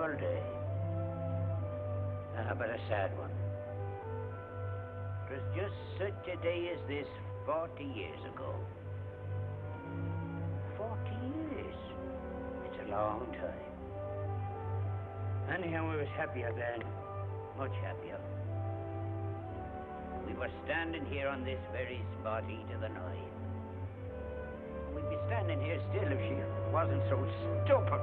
all day. Ah, but a sad one. It was just such a day as this 40 years ago. 40 years. It's a long time. Anyhow, we was happier then. Much happier. We were standing here on this very spot, eat of the night. We'd be standing here still if she wasn't so stupid.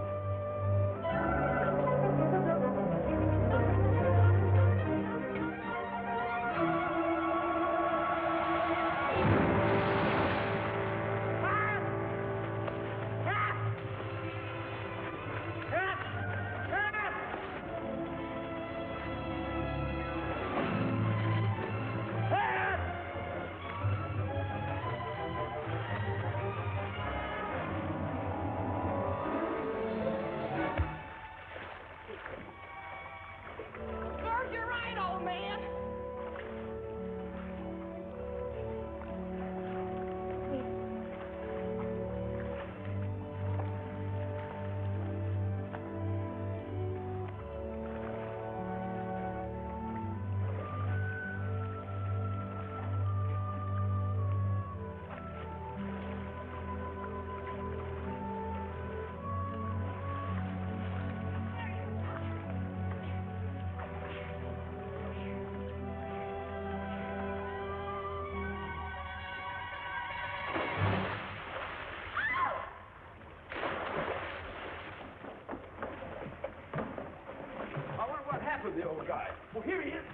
The old guy. Well, here he is.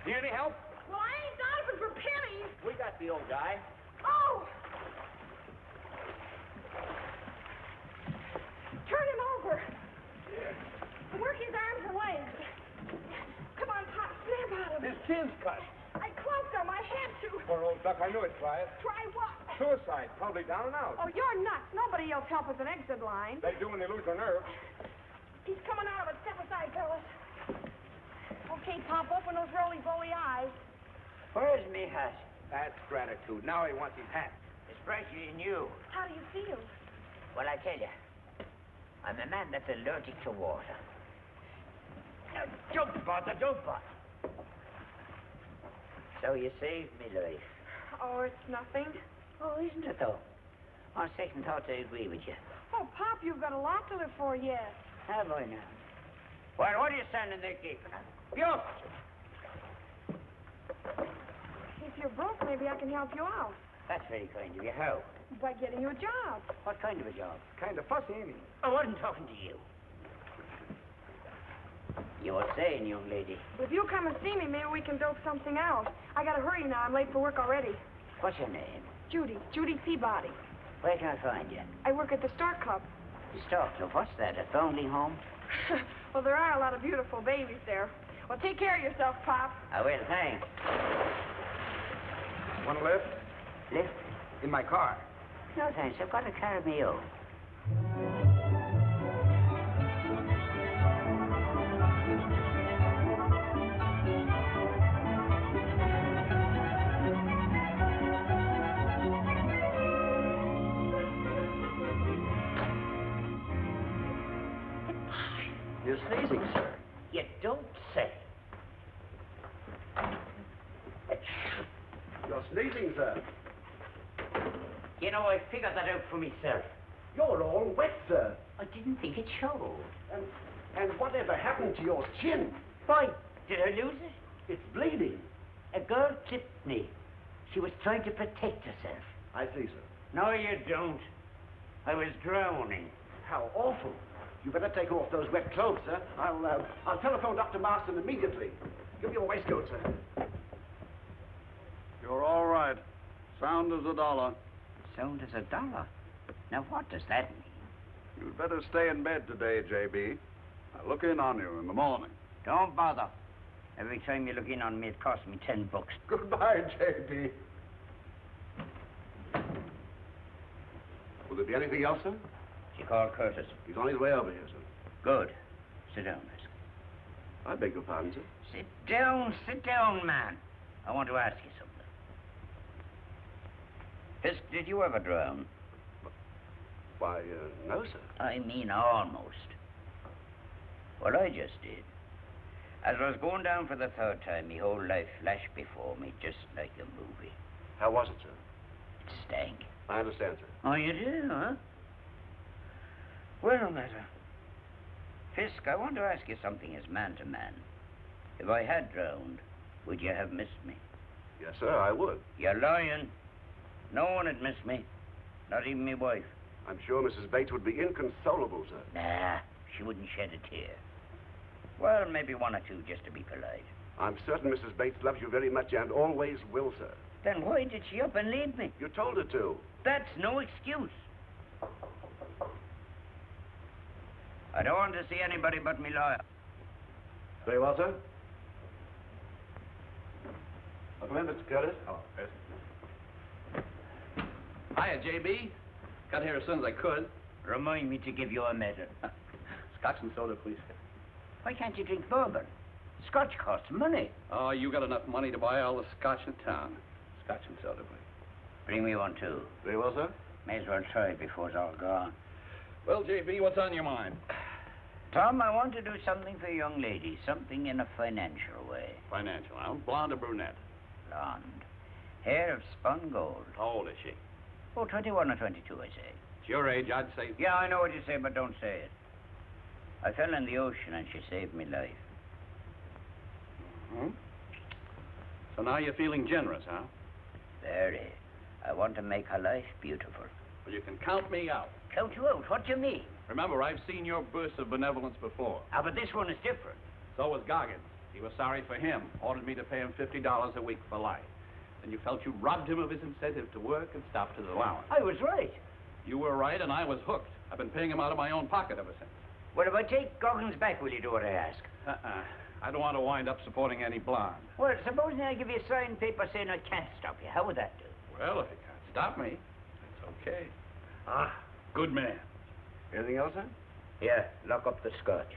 Need any help? Well, I ain't diving for pennies. We got the old guy. Oh! Turn him over. Yeah. Work his arms and legs. Come on, Pop, snap out of him. His chin's cut. I clumped him. I had to. Poor old duck, I knew it'd try it. Try what? Suicide, probably down and out. Oh, you're nuts. Nobody else help us an exit line. They do when they lose their nerve. He's coming out of it. Step aside, fellas. Okay, Pop, open those roly-boly eyes. Where's me hat? That's gratitude. Now he wants his hat. It's fresher than you. How do you feel? Well, I tell you, I'm a man that's allergic to water. Now, jump, bother, jump, bother. So you saved me life. Oh, it's nothing. Oh, isn't it, though? On second thoughts, I agree with you. Oh, Pop, you've got a lot to live for yet. Have I now? Well, what are you standing there gaping at? Yo! If you're broke, maybe I can help you out. That's very kind of you. How? By getting you a job. What kind of a job? Kind of fussy, ain't he? I wasn't talking to you. You were saying, young lady. If you come and see me, maybe we can dope something out. I gotta hurry now. I'm late for work already. What's your name? Judy. Judy Peabody. Where can I find you? I work at the Stork Club. The Stork Club? What's that, a foundling home? Well, there are a lot of beautiful babies there. Well, take care of yourself, Pop. I will, thanks. Want a lift? Lift? In my car. No, thanks. I've got a car of my own. You're sneezing, sir. You don't say. You're sneezing, sir. You know, I figured that out for myself. You're all wet, sir. I didn't think it showed. And whatever happened to your chin? Why? Did I lose it? It's bleeding. A girl clipped me. She was trying to protect herself. I see, sir. No, you don't. I was drowning. How awful. You better take off those wet clothes, sir. I'll telephone Dr. Marston immediately. Give me your waistcoat, sir. You're all right. Sound as a dollar. Sound as a dollar? Now, what does that mean? You'd better stay in bed today, J.B. I'll look in on you in the morning. Don't bother. Every time you look in on me, it costs me $10. Goodbye, J.B. Will there be anything else, sir? She called Curtis. He's on his way over here, sir. Good. Sit down, miss. I beg your pardon, sir. Sit down, man. I want to ask you something. Fisk, did you ever drown? Why, no, sir. I mean almost. Well, I just did. As I was going down for the third time, my whole life flashed before me just like a movie. How was it, sir? It stank. I understand, sir. Oh, you do, huh? Well, no matter. Fisk, I want to ask you something as man to man. If I had drowned, would you have missed me? Yes, sir, I would. You're lying. No one would miss me. Not even my wife. I'm sure Mrs. Bates would be inconsolable, sir. Nah, she wouldn't shed a tear. Well, maybe one or two just to be polite. I'm certain Mrs. Bates loves you very much and always will, sir. Then why did she up and leave me? You told her to. That's no excuse. I don't want to see anybody but me lawyer. Very well, sir. I'll come in, Mr. Curtis. Oh, yes. Hiya, J.B. Got here as soon as I could. Remind me to give you a medal. Scotch and soda, please. Why can't you drink bourbon? Scotch costs money. Oh, you got enough money to buy all the scotch in town. Scotch and soda, please. Bring me one, too. Very well, sir. May as well try it before it's all gone. Well, J.B., what's on your mind? Tom, I want to do something for a young lady. Something in a financial way. Financial, huh? Blonde or brunette? Blonde. Hair of spun gold. How old is she? Oh, 21 or 22, I say. It's your age, I'd say. Yeah, I know what you say, but don't say it. I fell in the ocean and she saved me life. Hmm? So now you're feeling generous, huh? Very. I want to make her life beautiful. Well, you can count me out. Count you out? What do you mean? Remember, I've seen your bursts of benevolence before. Ah, but this one is different. So was Goggins. He was sorry for him, ordered me to pay him $50 a week for life. Then you felt you robbed him of his incentive to work and stopped his allowance. I was right. You were right, and I was hooked. I've been paying him out of my own pocket ever since. Well, if I take Goggins back, will you do what I ask? I don't want to wind up supporting any blonde. Well, supposing I give you a signed paper saying I can't stop you. How would that do? Well, if you can't stop me, it's okay. Ah, Good man. anything else, sir? Yeah, lock up the scotch.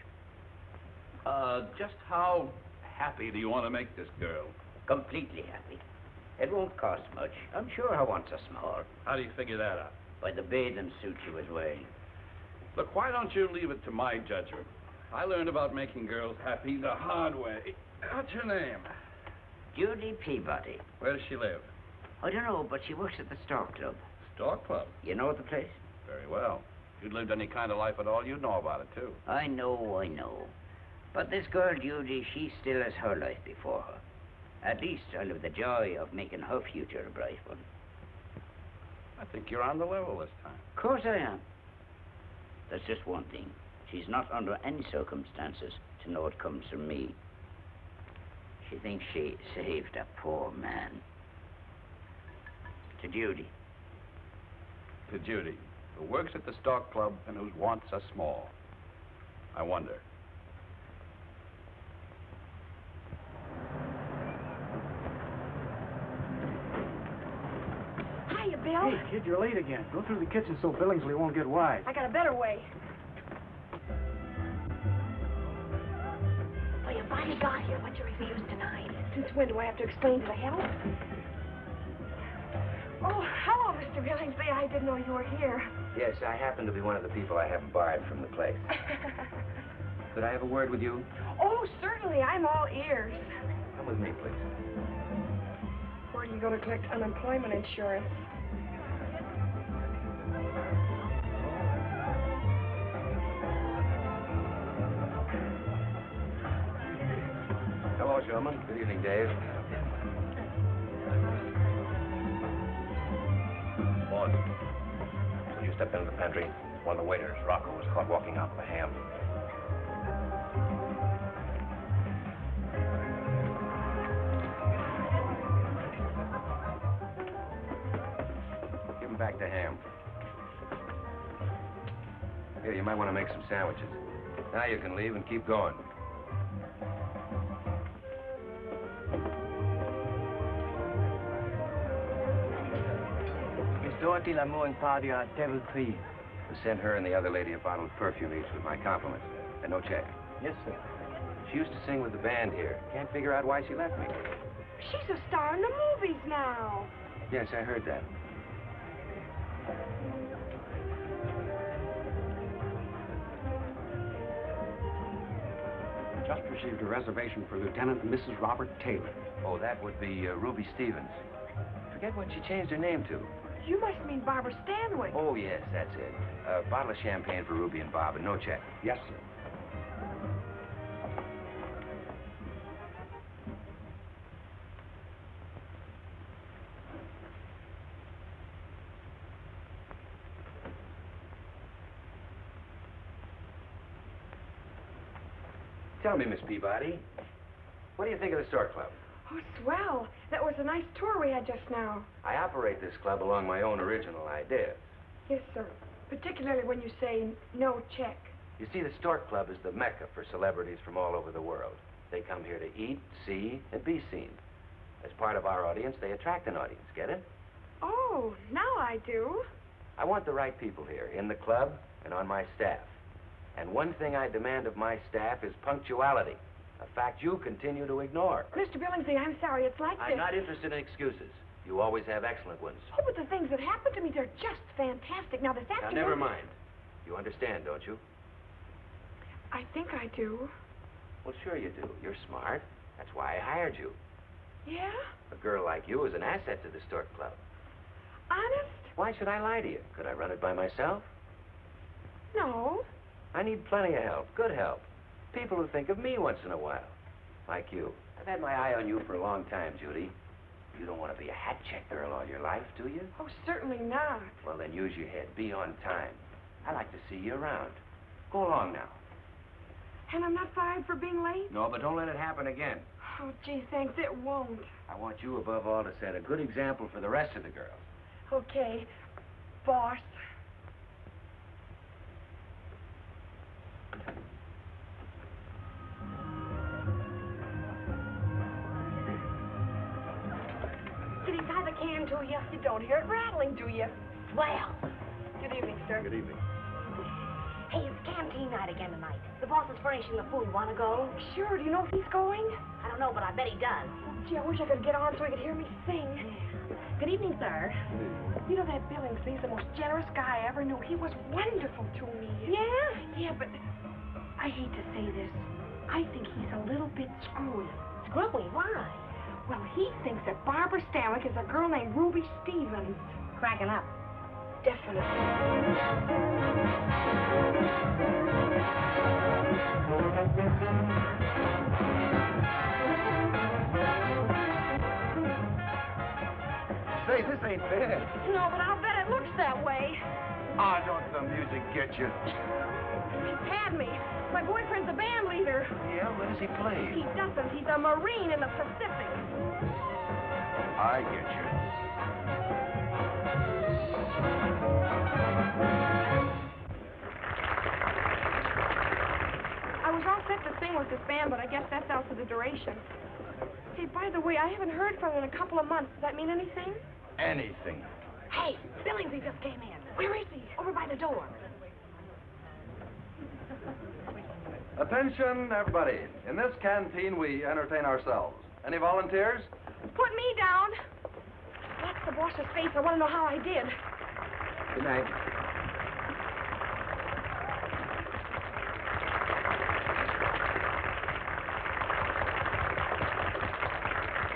Just how happy do you want to make this girl? Completely happy. It won't cost much. I'm sure her wants are small. How do you figure that out? By the bathing suit she was wearing. Look, why don't you leave it to my judgment? I learned about making girls happy the hard way. What's her name? Judy Peabody. Where does she live? I don't know, but she works at the Stork Club. Stork Club. You know the place? Very well. If you'd lived any kind of life at all, you'd know about it, too. I know. But this girl, Judy, she still has her life before her. At least I'll have the joy of making her future a bright one. I think you're on the level this time. Of course I am. There's just one thing. She's not under any circumstances to know it comes from me. She thinks she saved a poor man. To Judy. To Judy, who works at the Stork Club and whose wants are small. I wonder. Hiya, Bill. Hey, kid, you're late again. Go through the kitchen so Billingsley won't get wise. I got a better way. Well, you finally got here, but you refused tonight. Since when do I have to explain to the help? Oh, hello, Mr. Billingsley. I didn't know you were here. Yes, I happen to be one of the people I have barred from the place. Could I have a word with you? Oh, certainly. I'm all ears. Come with me, please. Where do you go to collect unemployment insurance? Hello, Showman. Good evening, Dave. Boss, will you step into the pantry? One of the waiters, Rocco, was caught walking out with a ham. Give him back the ham. Here, you might want to make some sandwiches. Now you can leave and keep going. Dorothy, l'amour and party are devil free. Send her and the other lady a bottle of perfume each with my compliments. And no check. Yes, sir. She used to sing with the band here. Can't figure out why she left me. She's a star in the movies now. Yes, I heard that. Just received a reservation for Lieutenant and Mrs. Robert Taylor. Oh, that would be Ruby Stevens. Forget what she changed her name to. You must mean Barbara Stanwyck. Oh, yes, that's it. A bottle of champagne for Ruby and Bob, and no check. Yes, sir. Tell me, Miss Peabody, what do you think of the Stork Club? Oh, swell. That was a nice tour we had just now. I operate this club along my own original ideas. Yes, sir. Particularly when you say no check. You see, the Stork Club is the mecca for celebrities from all over the world. They come here to eat, see, and be seen. As part of our audience, they attract an audience, get it? Oh, now I do. I want the right people here, in the club and on my staff. And one thing I demand of my staff is punctuality, a fact you continue to ignore. Mr. Billingsley, I'm sorry. It's like I'm this. not interested in excuses. You always have excellent ones. Oh, but the things that happened to me, they're just fantastic. Now, this Now, afternoon... never mind. You understand, don't you? I think I do. Well, sure you do. You're smart. That's why I hired you. Yeah? A girl like you is an asset to the Stork Club. Honest? Why should I lie to you? Could I run it by myself? No. I need plenty of help, good help. People who think of me once in a while, like you. I've had my eye on you for a long time, Judy. You don't want to be a hat check girl all your life, do you? Oh, certainly not. Well, then use your head. Be on time. I like to see you around. Go along now. And I'm not fired for being late? No, but don't let it happen again. Oh, gee, thanks. It won't. I want you, above all, to set a good example for the rest of the girls. Okay, boss. Did he tie the can to you? You don't hear it rattling, do you? Well, Good evening, sir. Good evening. hey, it's canteen night again tonight. The boss is furnishing the food. Want to go? Sure. Do you know if he's going? I don't know, but I bet he does. Gee, I wish I could get on so he could hear me sing. Good evening, sir. You know that Billingsley's the most generous guy I ever knew. He was wonderful to me. Yeah? Yeah, but I hate to say this. I think he's a little bit screwy. Screwy, why? Well, he thinks that Barbara Stanwyck is a girl named Ruby Stevens. Cracking up. Definitely. Say, this ain't fair. No, but I'll bet it looks that way. Ah, don't the music get you? He's had me. My boyfriend's a band leader. Yeah, where does he play? He doesn't. He's a Marine in the Pacific. I get you. I was all set to sing with this band, but I guess that's out for the duration. Hey, by the way, I haven't heard from him in a couple of months. Does that mean anything? Anything. Hey, Billingsley just came in. Where is he? Over by the door. Attention, everybody. In this canteen, we entertain ourselves. Any volunteers? Put me down. That's the boss's face. I want to know how I did. Good night.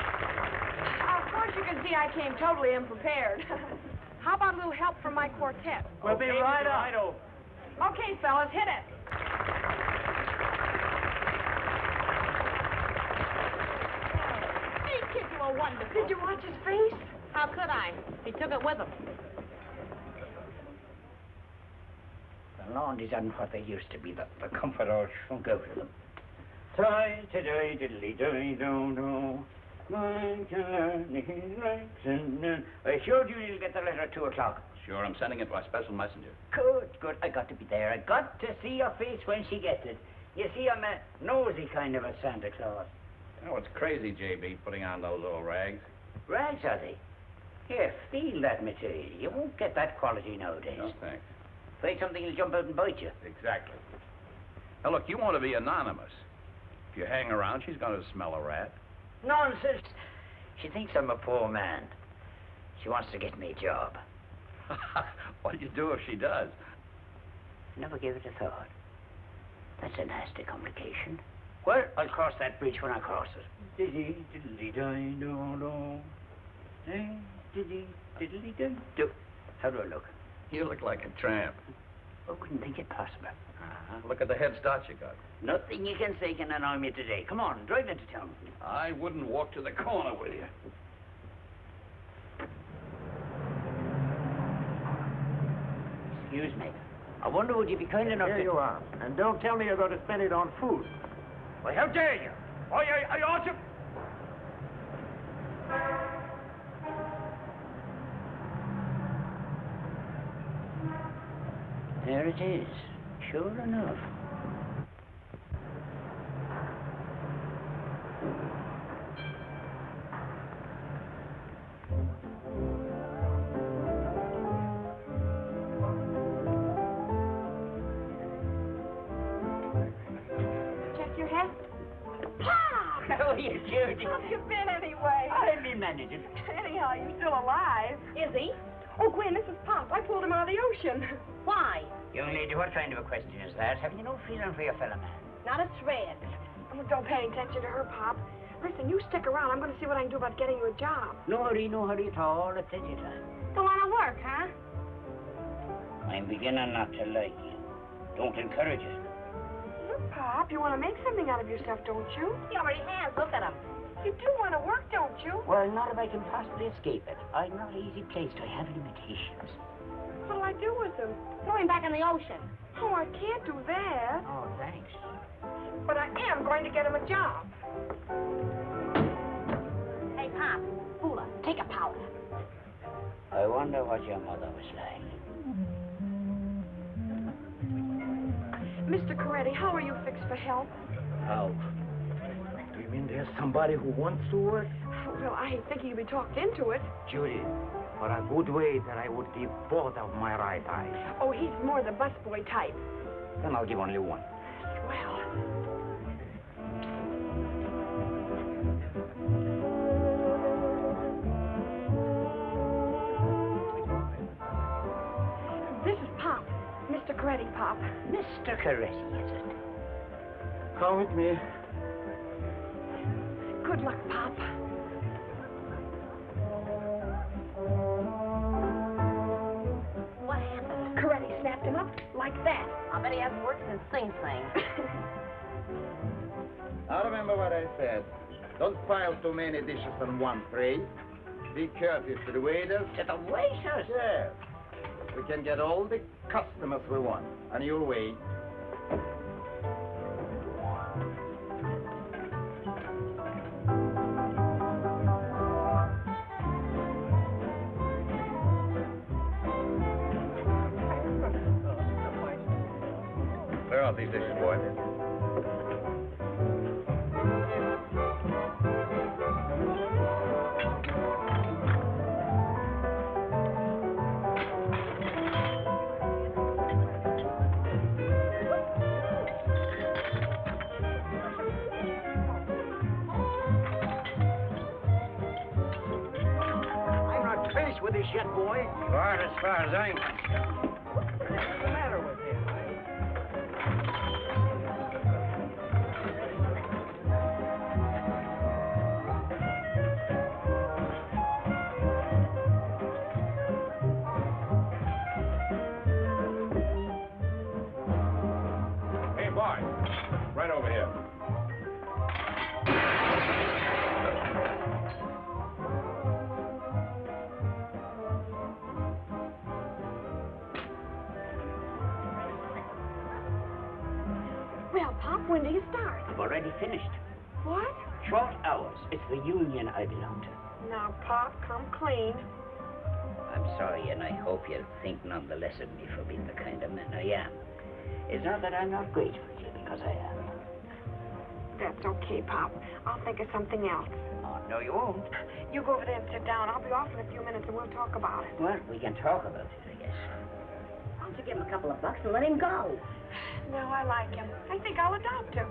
Of course, you can see I came totally unprepared. How about a little help from my quartet? We'll be right up. Okay, fellas, hit it. These kids were wonderful. Did you watch his face? How could I? He took it with him. The laundries aren't what they used to be. The comfort all shrunk out of them. Tie-tie-dye, diddly-dye-do-do. One can learn his rights and I showed you you'll get the letter at 2 o'clock. Sure, I'm sending it by special messenger. Good, good. I got to be there. I got to see your face when she gets it. You see, I'm a nosy kind of a Santa Claus. You know, it's crazy, J.B., putting on those little rags. Rags, are they? Here, feel that material. You won't get that quality nowadays. No, thanks. Afraid something will jump out and bite you. Exactly. Now, look, you want to be anonymous. If you hang around, she's going to smell a rat. Nonsense. She thinks I'm a poor man. She wants to get me a job. What'll you do if she does? Never gave it a thought. That's a nasty complication. Well, I'll cross that bridge when I cross it. How do I look? You look like a tramp. I wouldn't think it possible. Look at the head start you got. Nothing you can say can annoy me today. Come on, drive into town with me. I wouldn't walk to the corner with you. Excuse me. I wonder would you be kind enough Here to... you are. And don't tell me you're going to spend it on food. Well, how dare you? I ought to... There it is. Sure enough. Check your head. How are you, Judy? How have you been anyway? I've been managing. Anyhow, you're still alive. Is he? Oh, Gwen, this is Pop. I pulled him out of the ocean. Why? Young lady, what kind of a question is that? Have you no feeling for your fellow man? Not a shred. Oh, don't pay any attention to her, Pop. Listen, you stick around. I'm going to see what I can do about getting you a job. No hurry at all. At plenty of time. Don't want to work, huh? I'm beginning not to like you. Don't encourage it. Look, Pop, you want to make something out of yourself, don't you? He already has. Look at him. You do want to work, don't you? Well, not if I can possibly escape it. I'm not easy placed. I have limitations. What'll I do with them? Throw him back in the ocean. Oh, I can't do that. Oh, thanks. But I am going to get him a job. Hey, Pop. Fooler, take a powder. I wonder what your mother was like. Mr. Coretti, how are you fixed for help? How? Do you mean there's somebody who wants to work? Well, I ain't thinking you'd be talked into it. Judy, for a good wage, I would give both of my right eyes. Oh, he's more the busboy type. Then I'll give only one. Well, this is Pop. Mr. Coretti, Pop. Mr. Coretti, is it? Come with me. Good luck, Pop. What happened? Coretti snapped him up like that. I bet he hasn't worked since Sing Sing. I remember what I said. Don't pile too many dishes on one tray. Be courteous to the waiters. To the waiters? Yes. We can get all the customers we want. And you'll wait. Clear out these dishes, boy. I'm not finished with this yet, boy. Right, as far as I'm concerned. What's the matter with him? Hey, boy. Right over here. Well, Pop, when do you start? I've already finished. What? Short hours. It's the union I belong to. Now, Pop, come clean. I'm sorry, and I hope you'll think none the less of me for being the kind of man I am. It's not that I'm not grateful to you, because I am. That's okay, Pop. I'll think of something else. Oh, no, you won't. You go over there and sit down. I'll be off in a few minutes and we'll talk about it. Well, we can talk about it, I guess. Why don't you give him a couple of bucks and let him go? No, I like him. I think I'll adopt him.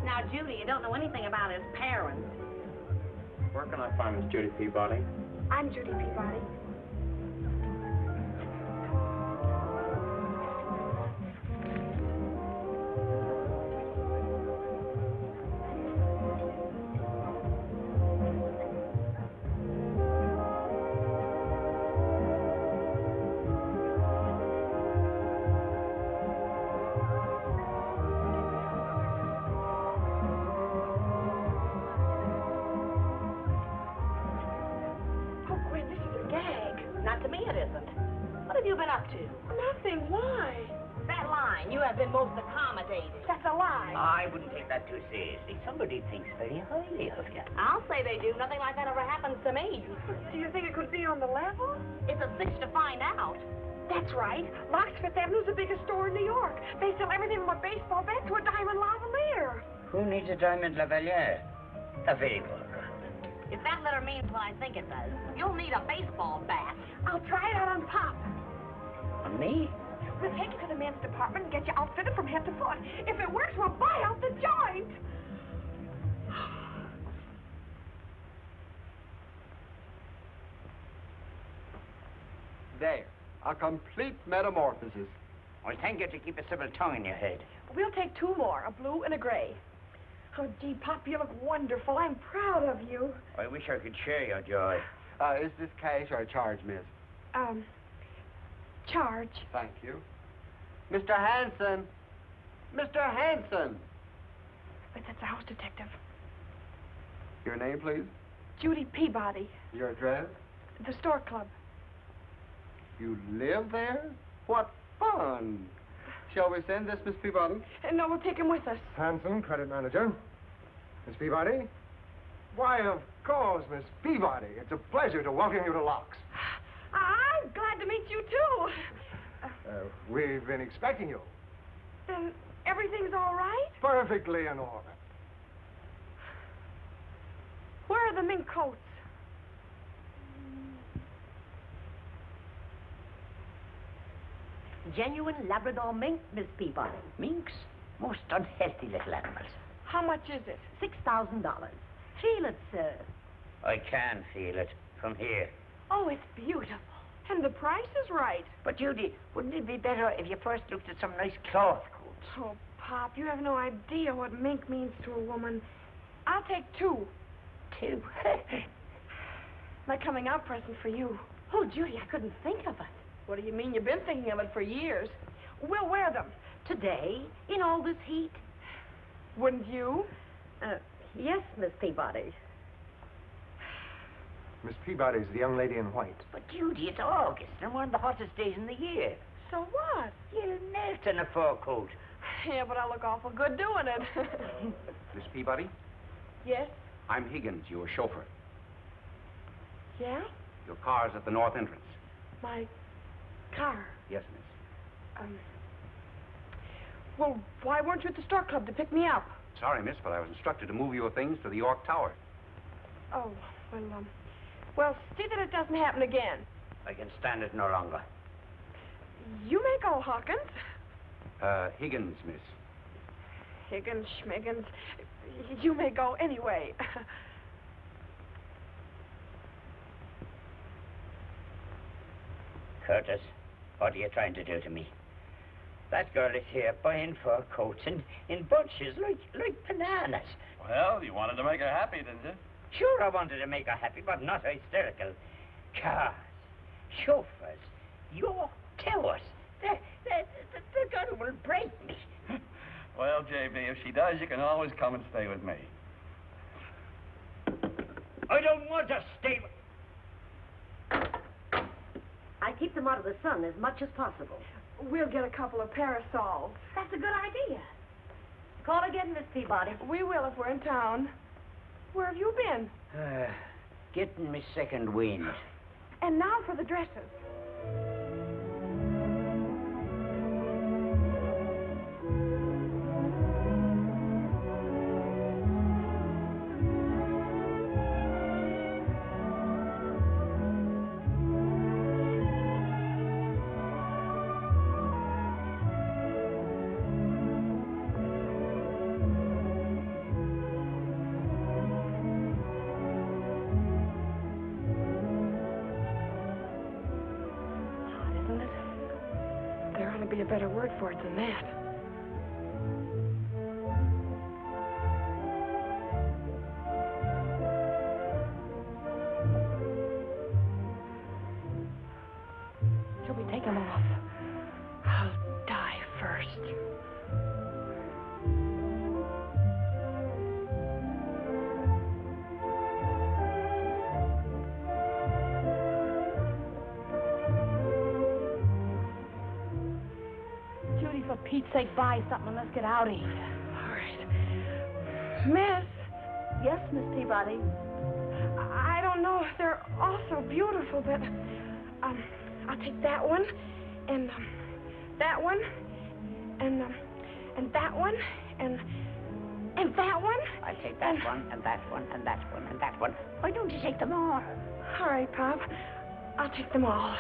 Now, Judy, you don't know anything about his parents. Where can I find Miss Judy Peabody? I'm Judy Peabody. To me, it isn't. What have you been up to? Nothing. Why? That line, you have been most accommodating. That's a lie. I wouldn't take that too seriously. Somebody thinks very highly of you. I'll say they do. Nothing like that ever happens to me. Do you think it could be on the level? It's a cinch to find out. That's right. Locks Fifth Avenue's the biggest store in New York. They sell everything from a baseball bat to a diamond lavalier. Who needs a diamond lavalier? A very good. If that letter means what I think it does, you'll need a baseball bat. I'll try it out on Pop. On me? We'll take it to the men's department and get you outfitted from head to foot. If it works, we'll buy out the joint. There. A complete metamorphosis. Well, thank you to keep a civil tongue in your head. We'll take 2 more, a blue and a gray. Oh, gee, Pop, you look wonderful. I'm proud of you. I wish I could share your joy. Is this cash or charge, miss? Charge. Thank you. Mr. Hanson! Mr. Hanson! Wait, that's the house detective. Your name, please? Judy Peabody, Your address? the Stork Club. You live there? What fun! Shall we send this, Miss Peabody? No, we'll take him with us. Hanson, credit manager. Miss Peabody? Why, of course, Miss Peabody. It's a pleasure to welcome you to Locks. I'm glad to meet you, too. We've been expecting you. Then everything's all right? Perfectly in order. Where are the mink coats? Genuine Labrador mink, Miss Peabody. Minks? Most unhealthy little animals. How much is it? $6,000. Feel it, sir. I can feel it from here. Oh, it's beautiful. And the price is right. But, Judy, wouldn't it be better if you first looked at some nice cloth coats? Oh, Pop, you have no idea what mink means to a woman. I'll take 2. 2? My coming out present for you. Oh, Judy, I couldn't think of it. What do you mean? You've been thinking of it for years. We'll wear them. Today, in all this heat? Wouldn't you? Yes, Miss Peabody. Miss Peabody's the young lady in white. But, Judy, it's August, and one of the hottest days in the year. So what? You'll melt in a fur coat. Yeah, but I look awful good doing it. Miss Peabody, Yes? I'm Higgins, your chauffeur. Yeah? Your car's at the north entrance. My car. Yes, miss. Well, why weren't you at the Stork Club to pick me up? Sorry, miss, but I was instructed to move your things to the York Tower. Oh, well, see that it doesn't happen again. I can stand it no longer. You may go, Hawkins. Higgins, miss. Higgins, Schmiggins. You may go anyway. Curtis, what are you trying to do to me? That girl is here buying fur coats in bunches like bananas. Well, you wanted to make her happy, didn't you? Sure, I wanted to make her happy, but not hysterical. Cars, chauffeurs, York Towers. The girl will break me. Well, J.B., if she does, you can always come and stay with me. I don't want to stay. I keep them out of the sun as much as possible. We'll get a couple of parasols. That's a good idea. Call again, Miss Peabody. We will if we're in town. Where have you been? Getting me second wind. And now for the dresses. Be a better word for it than that. Shall we take them off? I'll die first. Pete's sake, buy something and let's get out of here. All right. Miss. Yes, Miss Peabody. I don't know if they're all so beautiful, but I'll take that one, and that one, and that one, and that one. I'll take that one, and that one, and that one, and that one. Why don't you take them all? All right, Pop. I'll take them all.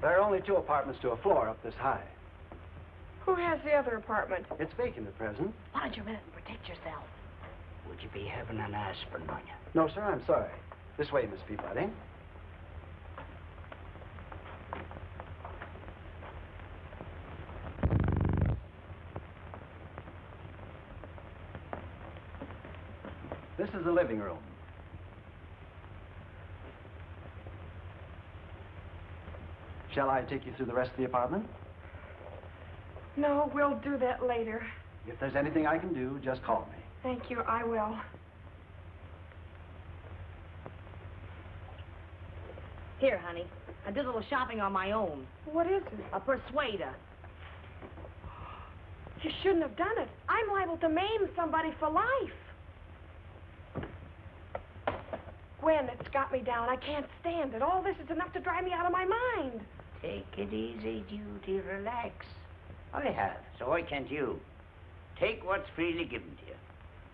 There are only 2 apartments to a floor up this high. Who has the other apartment? It's vacant at present. Why don't you run it and protect yourself? Would you be having an aspirin on you? No, sir, I'm sorry. This way, Miss Peabody. This is the living room. Shall I take you through the rest of the apartment? No, we'll do that later. If there's anything I can do, just call me. Thank you, I will. Here, honey. I did a little shopping on my own. What is it? A persuader. You shouldn't have done it. I'm liable to maim somebody for life. Gwen, it's got me down. I can't stand it. All this is enough to drive me out of my mind. Take it easy, Judy. Relax. I have, so why can't you? Take what's freely given to you.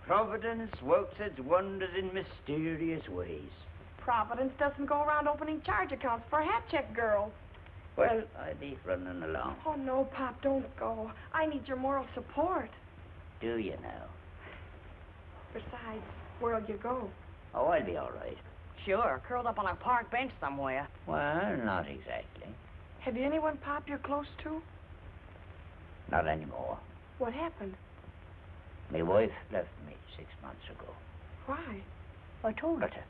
Providence works its wonders in mysterious ways. Providence doesn't go around opening charge accounts for hat check girls. Well, I'll be running along. Oh, no, Pop, don't go. I need your moral support. Do you now? Besides, where'll you go? Oh, I'll be all right. Sure, curled up on a park bench somewhere. Well, not exactly. Have you anyone, Pop, you're close to? Not anymore. What happened? My wife left me 6 months ago. Why? I told her to.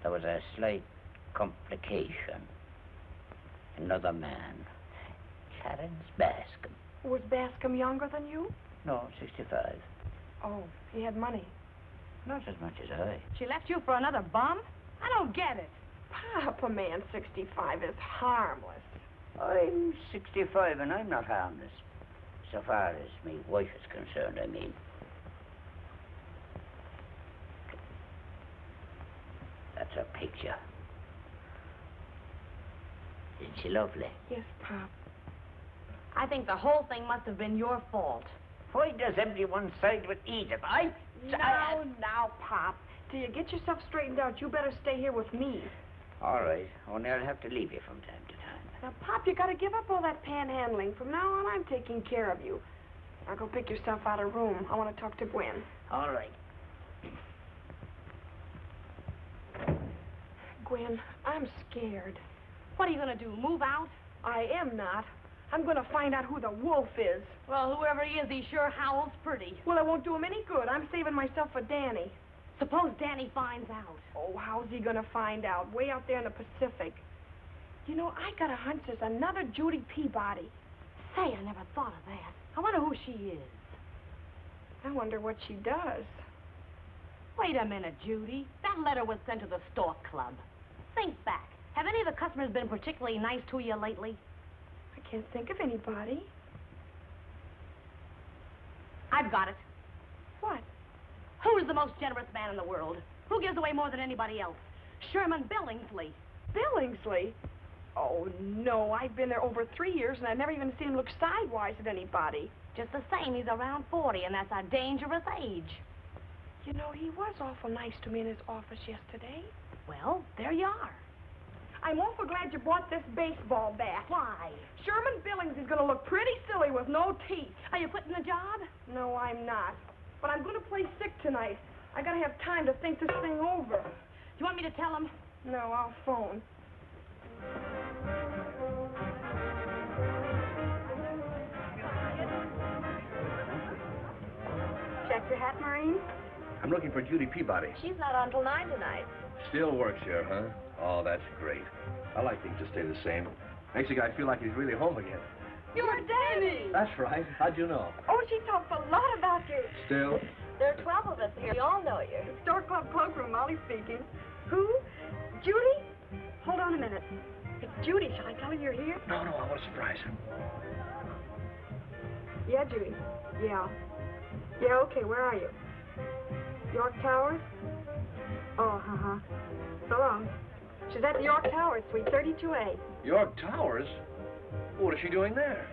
There was a slight complication. Another man. Clarence Bascom. Was Bascom younger than you? No, 65. Oh, he had money. Not as much as I. She left you for another bum? I don't get it. Pop, a man 65 is harmless. I'm 65 and I'm not harmless. So far as my wife is concerned, I mean. That's a picture. Isn't she lovely? Yes, Pop. I think the whole thing must have been your fault. Why does everyone side with Edith? Now, Pop. Till you get yourself straightened out, you better stay here with me. All right. Only I'll have to leave you from time to time. Now, Pop, you gotta give up all that panhandling. From now on, I'm taking care of you. Now, go pick yourself out a room. I want to talk to Gwen. All right. Gwen, I'm scared. What are you gonna do, move out? I am not. I'm gonna find out who the wolf is. Well, whoever he is, he sure howls pretty. Well, it won't do him any good. I'm saving myself for Danny. Suppose Danny finds out. Oh, how's he gonna find out? Way out there in the Pacific. You know, I got a hunch there's another Judy Peabody. Say, I never thought of that. I wonder who she is. I wonder what she does. Wait a minute, Judy. That letter was sent to the Stork Club. Think back. Have any of the customers been particularly nice to you lately? I can't think of anybody. I've got it. What? Who is the most generous man in the world? Who gives away more than anybody else? Sherman Billingsley. Billingsley? Oh, no. I've been there over 3 years, and I've never even seen him look sidewise at anybody. Just the same, he's around 40, and that's a dangerous age. You know, he was awful nice to me in his office yesterday. Well, there you are. I'm awful glad you brought this baseball bat. Why? Sherman Billingsley's going to look pretty silly with no teeth. Are you quitting the job? No, I'm not. But I'm going to play sick tonight. I got to have time to think this thing over. Do you want me to tell him? No, I'll phone. Check your hat, Maureen? I'm looking for Judy Peabody. She's not on till 9 tonight. Still works here, huh? Oh, that's great. I like things to stay the same. Makes a guy feel like he's really home again. You're Danny. That's right. How'd you know? Oh, she talks a lot about you. Still? There are 12 of us here. We all know you. Stork Club cloakroom, Molly speaking. Who? Judy? Hold on a minute. It's Judy. Shall I tell her you're here? No, I want to surprise him. Yeah, Judy. Yeah. Yeah, okay, where are you? York Towers? Oh, So long. She's at the York Towers, suite 32A. York Towers? What is she doing there?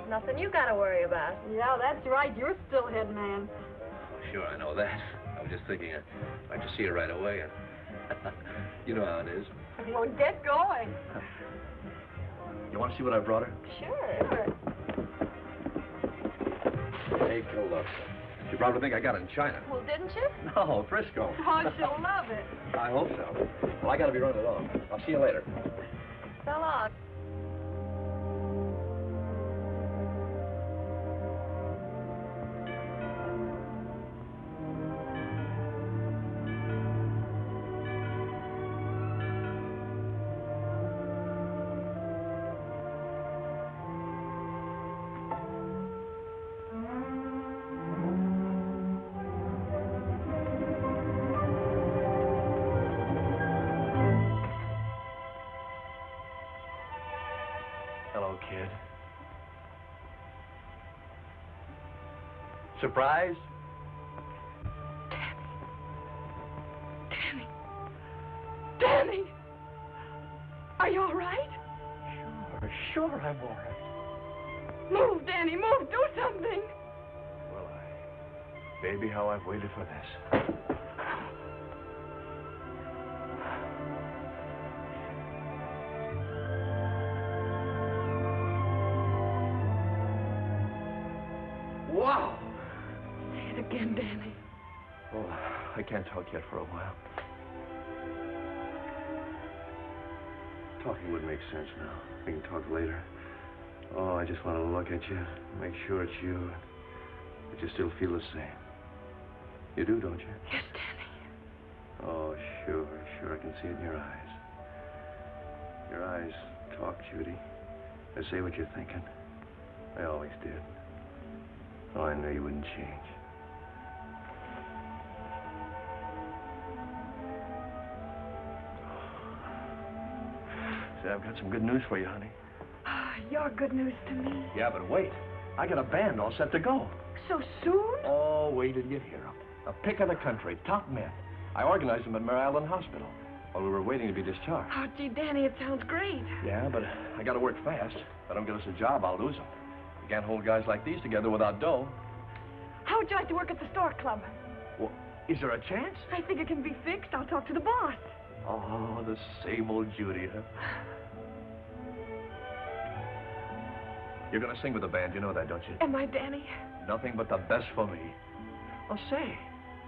Nothing you gotta worry about. Yeah, that's right. You're still head man. Sure, I know that. I was just thinking I'd like to see her right away. And you know how it is. Well, get going. You want to see what I brought her? Sure. Take a look. You probably think I got it in China. Well, didn't you? No, Frisco. Oh, she'll love it. I hope so. Well, I got to be running along. I'll see you later. So long. Kid. Surprise? Danny! Are you all right? Sure, I'm all right. Move, Danny, move, do something. Well, baby, how I've waited for this. Wow! Say it again, Danny. Well, I can't talk yet for a while. Talking would make sense now. We can talk later. Oh, I just want to look at you, make sure it's you, but you still feel the same. You do, don't you? Yes, Danny. Oh, sure, I can see it in your eyes. Your eyes talk, Judy. They say what you're thinking. They always did. Oh, I knew you wouldn't change. Say, I've got some good news for you, honey. You're good news to me. Yeah, but wait. I got a band all set to go. So soon? Oh, wait till you hear them. A pick of the country, top men. I organized them at Mare Island Hospital while we were waiting to be discharged. Oh, gee, Danny, it sounds great. Yeah, but I got to work fast. If I don't get us a job, I'll lose them. You can't hold guys like these together without dough. How would you like to work at the Stork Club? Well, is there a chance? I think it can be fixed. I'll talk to the boss. Oh, the same old Judy, huh? You're going to sing with the band, you know that, don't you? Am I, Danny? Nothing but the best for me. Oh, say,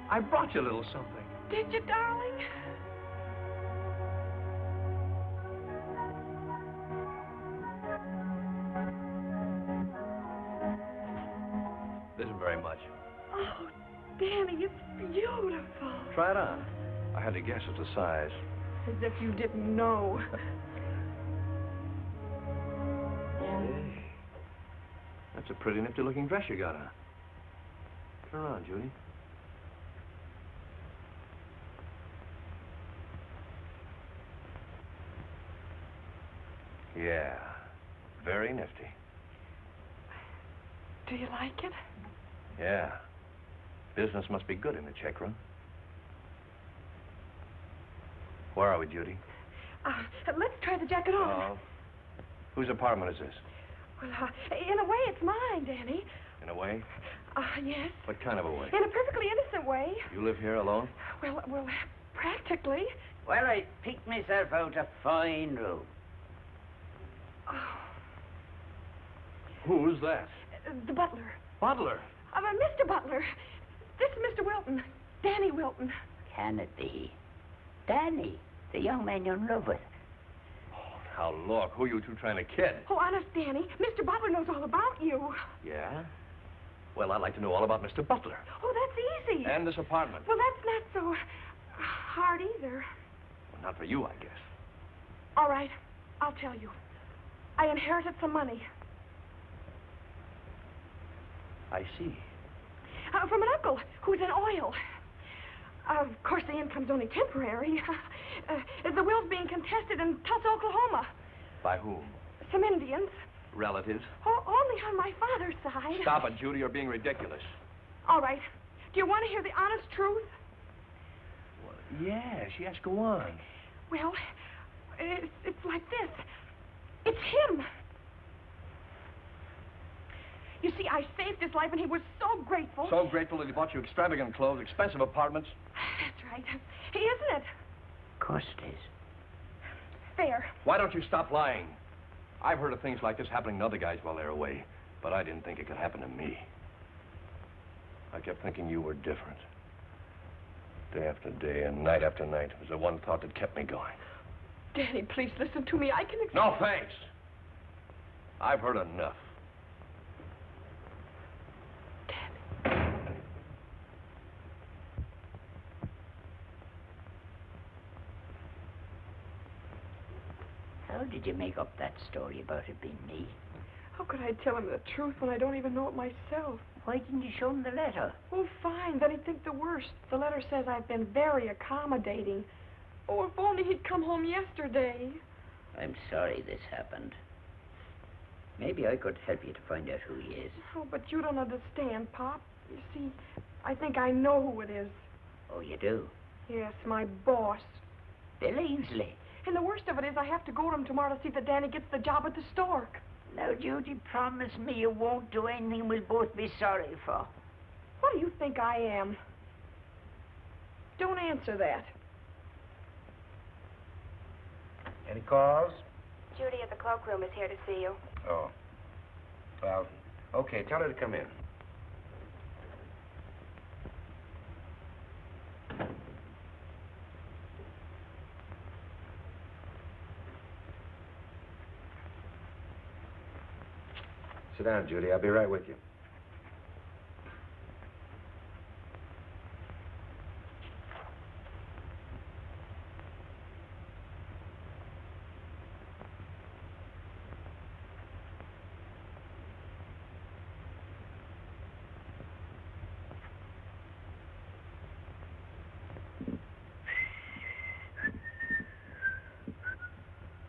I brought you a little something. Did you, darling? This isn't very much. Oh, Danny, it's beautiful. Try it on. I had to guess at the size. As if you didn't know. Hey, that's a pretty nifty-looking dress you got on. Turn around, Judy. Yeah, very nifty. Do you like it? Yeah. Business must be good in the check room. Where are we, Judy? Let's try the jacket on. Whose apartment is this? Well, in a way, it's mine, Danny. In a way? Yes. What kind of a way? In a perfectly innocent way. You live here alone? Well, practically. Well, I picked myself out a fine room. Oh. Who's that? The butler. Butler? Mr. Butler. This is Mr. Wilton. Danny Wilton. Can it be? Danny, the young man you're in love with. Oh, now, look, who are you two trying to kid? Oh, honest, Danny, Mr. Butler knows all about you. Yeah? Well, I'd like to know all about Mr. Butler. Oh, that's easy. And this apartment. Well, that's not so hard either. Well, not for you, I guess. All right, I'll tell you. I inherited some money. I see. From an uncle who's in oil. Of course, the income's only temporary. The will's being contested in Tulsa, Oklahoma. By whom? Some Indians. Relatives? Oh, only on my father's side. Stop it, Judy. You're being ridiculous. All right. Do you want to hear the honest truth? Well, yes, go on. Well, it's like this. It's him. You see, I saved his life, and he was so grateful. So grateful that he bought you extravagant clothes, expensive apartments. That's right. Isn't it? Of course it is. Fair. Why don't you stop lying? I've heard of things like this happening to other guys while they're away, but I didn't think it could happen to me. I kept thinking you were different. Day after day and night after night. It was the one thought that kept me going. Danny, please listen to me. I can... No, thanks. I've heard enough. How did you make up that story about it being me? How could I tell him the truth when I don't even know it myself? Why didn't you show him the letter? Oh, fine. Then he'd think the worst. The letter says I've been very accommodating. Oh, if only he'd come home yesterday. I'm sorry this happened. Maybe I could help you to find out who he is. Oh, but you don't understand, Pop. You see, I think I know who it is. Oh, you do? Yes, my boss. Billingsley. And the worst of it is I have to go to him tomorrow to see that Danny gets the job at the Stork. Now, Judy, promise me you won't do anything we'll both be sorry for. What do you think I am? Don't answer that. Any calls? Judy at the cloakroom is here to see you. Oh. Well, okay, tell her to come in. Sit down, Judy. I'll be right with you.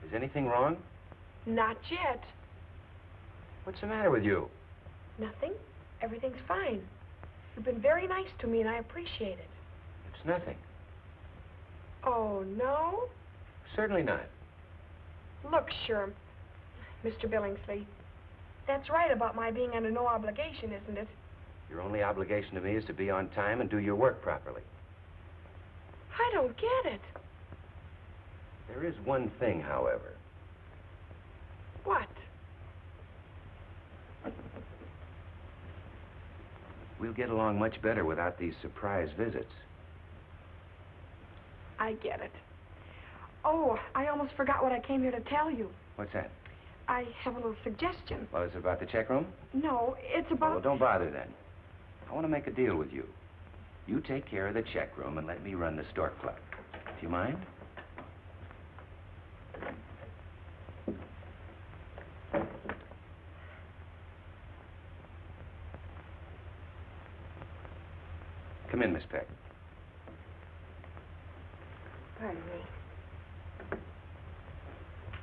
Is anything wrong? Not yet. What's the matter with you? Nothing. Everything's fine. You've been very nice to me, and I appreciate it. It's nothing. Oh, no? Certainly not. Look, sure, Mr. Billingsley. That's right about my being under no obligation, isn't it? Your only obligation to me is to be on time and do your work properly. I don't get it. There is one thing, however. What? We'll get along much better without these surprise visits. I get it. Oh, I almost forgot what I came here to tell you. What's that? I have a little suggestion. Well, is it about the check room? No, it's about... Well, don't bother then. I want to make a deal with you. You take care of the check room and let me run the Stork Club. Do you mind? Come in, Miss Peck. Pardon me.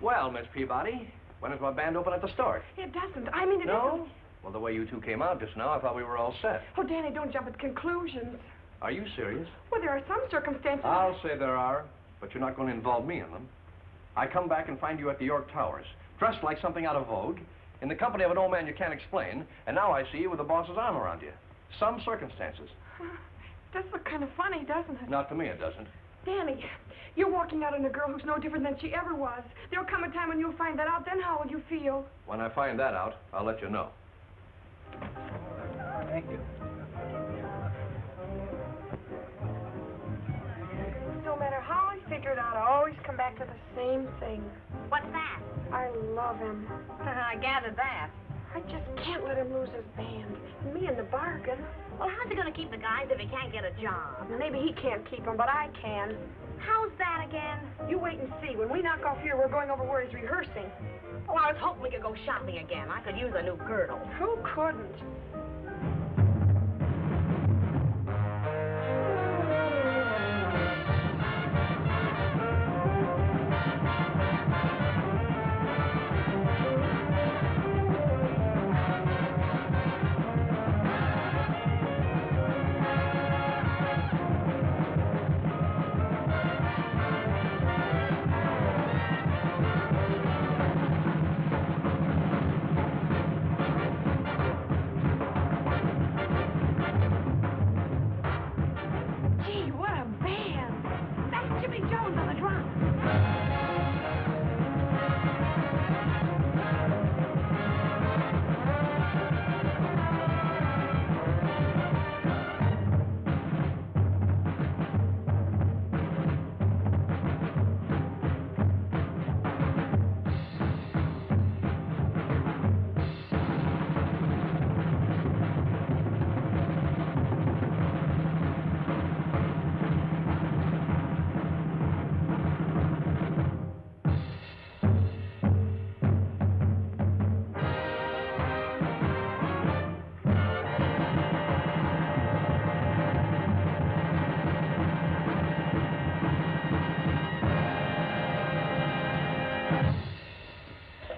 Well, Miss Peabody, when does my band open at the Stork? It doesn't. I mean, it No? isn't. Well, the way you two came out just now, I thought we were all set. Oh, Danny, don't jump at conclusions. Are you serious? Well, there are some circumstances... I'll say there are, but you're not going to involve me in them. I come back and find you at the York Towers, dressed like something out of vogue, in the company of an old man you can't explain, and now I see you with the boss's arm around you. Some circumstances. Does look kind of funny, doesn't it? Not to me, it doesn't. Danny, you're walking out on a girl who's no different than she ever was. There'll come a time when you'll find that out. Then how will you feel? When I find that out, I'll let you know. Thank you. No matter how I figure it out, I always come back to the same thing. What's that? I love him. I gathered that. I just can't let him lose his band. Me in the bargain. Well, how's he going to keep the guys if he can't get a job? Maybe he can't keep them, but I can. How's that again? You wait and see. When we knock off here, we're going over where he's rehearsing. Oh, I was hoping we could go shopping again. I could use a new girdle. Who couldn't?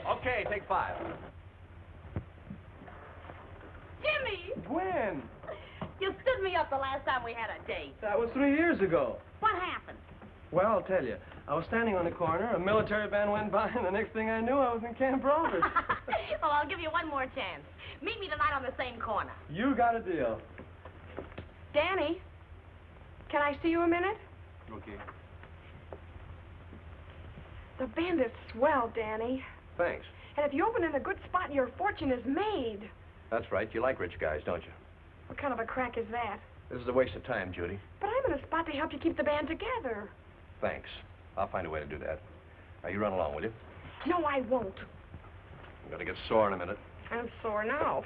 Okay, take 5. Jimmy! When? You stood me up the last time we had a date. That was 3 years ago. What happened? Well, I'll tell you. I was standing on the corner, a military band went by, and the next thing I knew, I was in Camp Roberts. Well, I'll give you one more chance. Meet me tonight on the same corner. You got a deal. Danny, can I see you a minute? Okay. The band is swell, Danny. Thanks. And if you open in a good spot, your fortune is made. That's right. You like rich guys, don't you? What kind of a crack is that? This is a waste of time, Judy. But I'm in a spot to help you keep the band together. Thanks. I'll find a way to do that. Now, you run along, will you? No, I won't. I'm going to get sore in a minute. I'm sore now.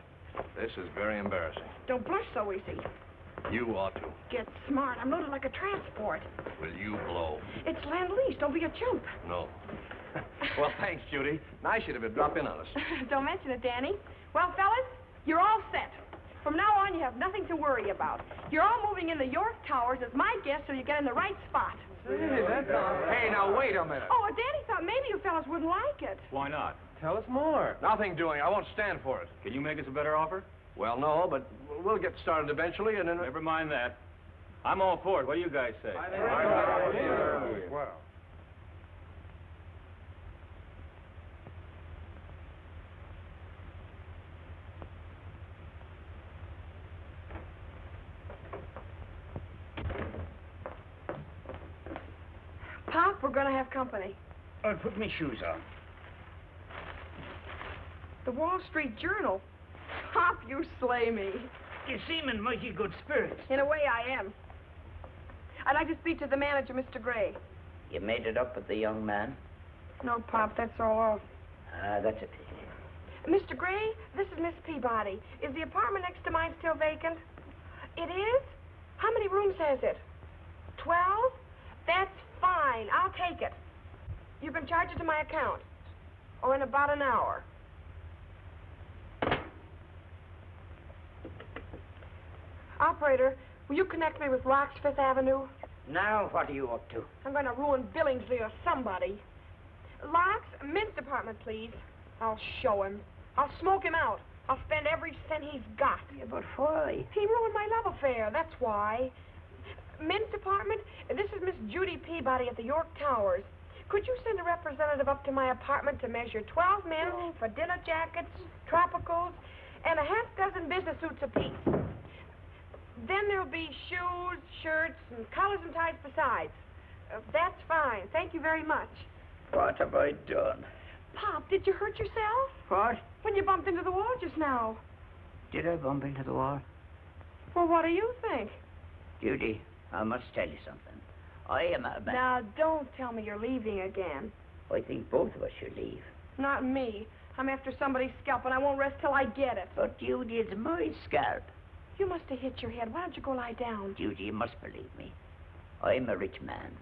This is very embarrassing. Don't blush so easy. You ought to. Get smart. I'm loaded like a transport. Will you blow? It's Land-Lease. Don't be a chump. No. Well, thanks, Judy. Nice you to drop in on us. Don't mention it, Danny. Well, fellas, you're all set. From now on, you have nothing to worry about. You're all moving in the York Towers as my guests so you get in the right spot. Hey, now, wait a minute. Oh, Danny thought maybe you fellas wouldn't like it. Why not? Tell us more. Nothing doing. I won't stand for it. Can you make us a better offer? Well, no, but we'll get started eventually, and then... Never mind that. I'm all for it. What do you guys say? Well. Pop, we're going to have company. I'll put my shoes on. The Wall Street Journal. Pop, you slay me. You seem in mighty good spirits. In a way, I am. I'd like to speak to the manager, Mr. Gray. You made it up with the young man? No, Pop, that's all off. Ah, that's a pity. Mr. Gray, this is Miss Peabody. Is the apartment next to mine still vacant? It is? How many rooms has it? 12? That's fine. I'll take it. You can charge it to my account. Oh, in about an hour. Operator, will you connect me with Locke's 5th Avenue? Now, what are you up to? I'm going to ruin Billingsley or somebody. Locke's Mint Department, please. I'll show him. I'll smoke him out. I'll spend every cent he's got. Yeah, but why? He ruined my love affair, that's why. Mint Department, this is Miss Judy Peabody at the York Towers. Could you send a representative up to my apartment to measure 12 men for dinner jackets, tropicals, and a half-dozen business suits apiece? Then there'll be shoes, shirts, and collars and ties besides. That's fine. Thank you very much. What have I done? Pop, did you hurt yourself? What? When you bumped into the wall just now. Did I bump into the wall? Well, what do you think? Judy, I must tell you something. I am a man. Now, don't tell me you're leaving again. I think both of us should leave. Not me. I'm after somebody's scalp, and I won't rest till I get it. But, Judy, it's my scalp. You must have hit your head. Why don't you go lie down? Judy, you must believe me. I'm a rich man.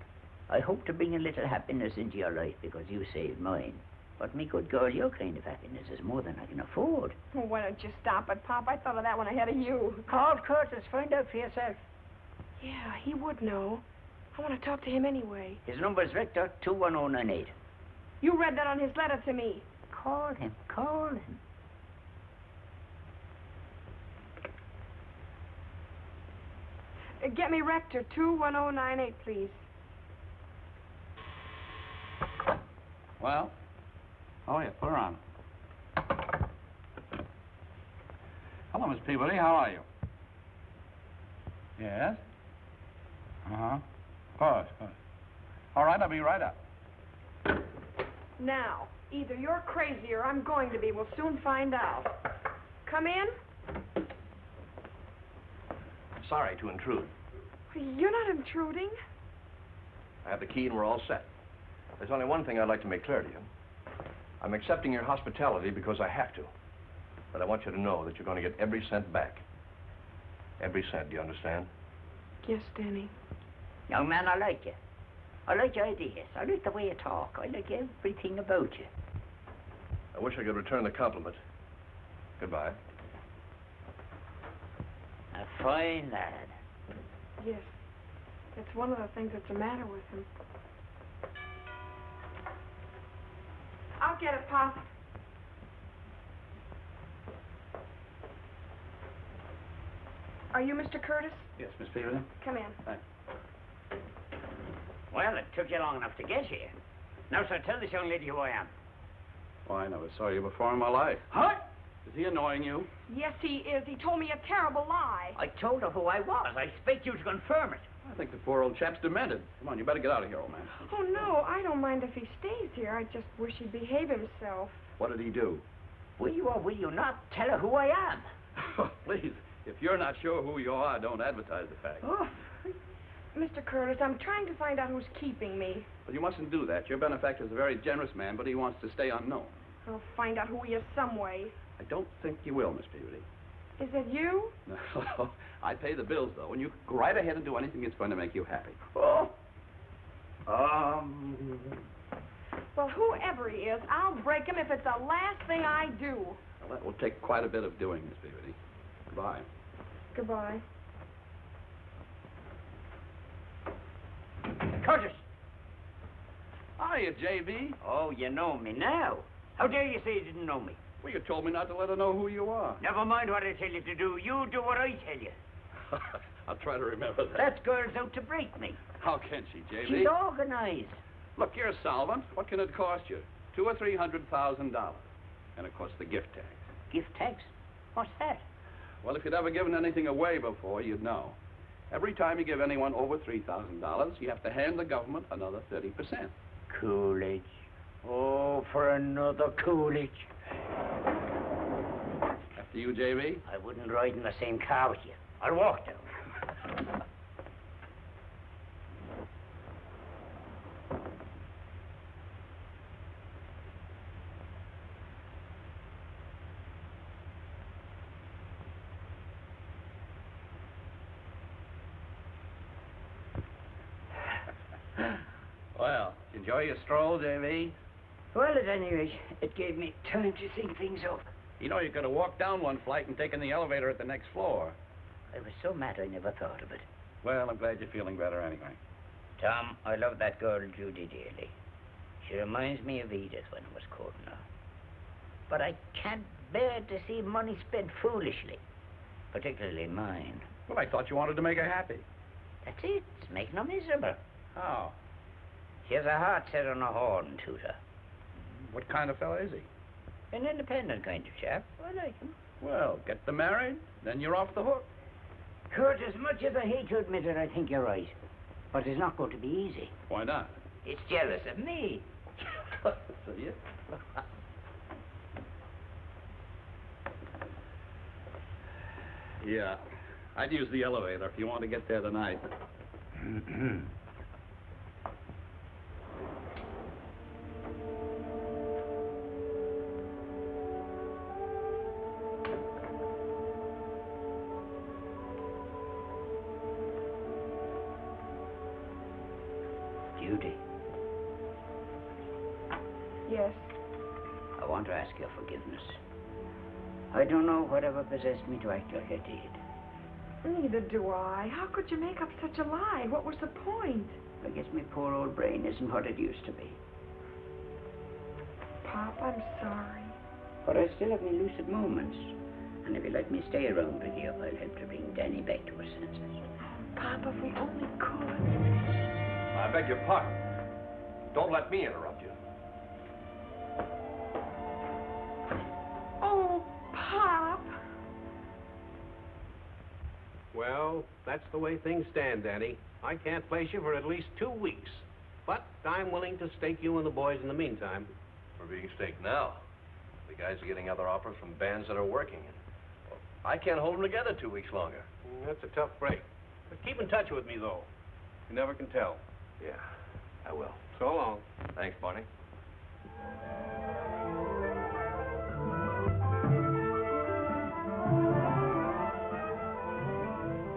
I hope to bring a little happiness into your life because you saved mine. But, me good girl, your kind of happiness is more than I can afford. Well, why don't you stop it, Pop? I thought of that one ahead of you. Call Curtis. Find out for yourself. Yeah, he would know. I want to talk to him anyway. His number's Victor 21098. You read that on his letter to me. Call him. Call him. Get me Rector 21098, please. Well? Oh, yeah, put her on. Hello, Miss Peabody. How are you? Yes? Uh-huh. Of course. All right, I'll be right up. Now, either you're crazy or I'm going to be. We'll soon find out. Come in. Sorry to intrude. You're not intruding. I have the key and we're all set. There's only one thing I'd like to make clear to you. I'm accepting your hospitality because I have to. But I want you to know that you're going to get every cent back. Every cent, do you understand? Yes, Danny. Young man, I like you. I like your ideas. I like the way you talk. I like everything about you. I wish I could return the compliment. Goodbye. A fine lad. Yes. That's one of the things that's the matter with him. get it, Pop. Are you Mr. Curtis? Yes, Miss Peterson. Come in. Thanks. Well, it took you long enough to get here. Now, sir, tell this young lady who I am. Oh, I never saw you before in my life. What? Is he annoying you? Yes, he is. He told me a terrible lie. I told her who I was. I expect you to confirm it. I think the poor old chap's demented. Come on, you better get out of here, old man. Oh, no, I don't mind if he stays here. I just wish he'd behave himself. What did he do? Will you or will you not tell her who I am? Oh, please, if you're not sure who you are, don't advertise the fact. Oh, Mr. Curtis, I'm trying to find out who's keeping me. Well, you mustn't do that. Your benefactor's a very generous man, but he wants to stay unknown. I'll find out who he is some way. I don't think you will, Miss Peabody. Is it you? No, I pay the bills, though, and you go right ahead and do anything that's going to make you happy. Oh. Well, whoever he is, I'll break him if it's the last thing I do. Well, that will take quite a bit of doing, Miss Peabody. Goodbye. Goodbye. Curtis! Hiya, J.B. Oh, you know me now. How dare you say you didn't know me? Well, you told me not to let her know who you are. Never mind what I tell you to do. You do what I tell you. I'll try to remember that. That girl's out to break me. How can she, J.B.? She's organized. Look, you're a solvent. What can it cost you? $200,000 or $300,000. And, of course, the gift tax. Gift tax? What's that? Well, if you'd ever given anything away before, you'd know. Every time you give anyone over $3,000, you have to hand the government another 30%. Coolidge. Oh, for another Coolidge. After you, J.B.? I wouldn't ride in the same car with you. I'll walk down. Well, enjoy your stroll, J.B.? Well, at any rate, it gave me time to think things over. You know, you could have walked down one flight and taken the elevator at the next floor. I was so mad I never thought of it. Well, I'm glad you're feeling better anyway. Tom, I love that girl, Judy, dearly. She reminds me of Edith when I was courting her. But I can't bear to see money spent foolishly, particularly mine. Well, I thought you wanted to make her happy. That's it. It's making her miserable. How? She has a heart set on a horn, Tutor. What kind of fella is he? An independent kind of chap. I like him. Well, get them married, then you're off the hook. Kurt, as much as I hate to admit it, I think you're right. But it's not going to be easy. Why not? It's jealous of me. So you... Yeah. I'd use the elevator if you want to get there tonight. Judy. Yes. I want to ask your forgiveness. I don't know whatever possessed me to act like I did. Neither do I. How could you make up such a lie? What was the point? I guess my poor old brain isn't what it used to be. Pop, I'm sorry. But I still have my lucid moments. And if you let me stay around with you, I'll help to bring Danny back to her senses. Pop, if we only could. I beg your pardon. Don't let me interrupt you. Oh, Pop. Well, that's the way things stand, Danny. I can't place you for at least 2 weeks. But I'm willing to stake you and the boys in the meantime. We're being staked now. The guys are getting other offers from bands that are working. Well, I can't hold them together 2 weeks longer. That's a tough break. But keep in touch with me, though. You never can tell. Yeah, I will. So long. Thanks, Barney.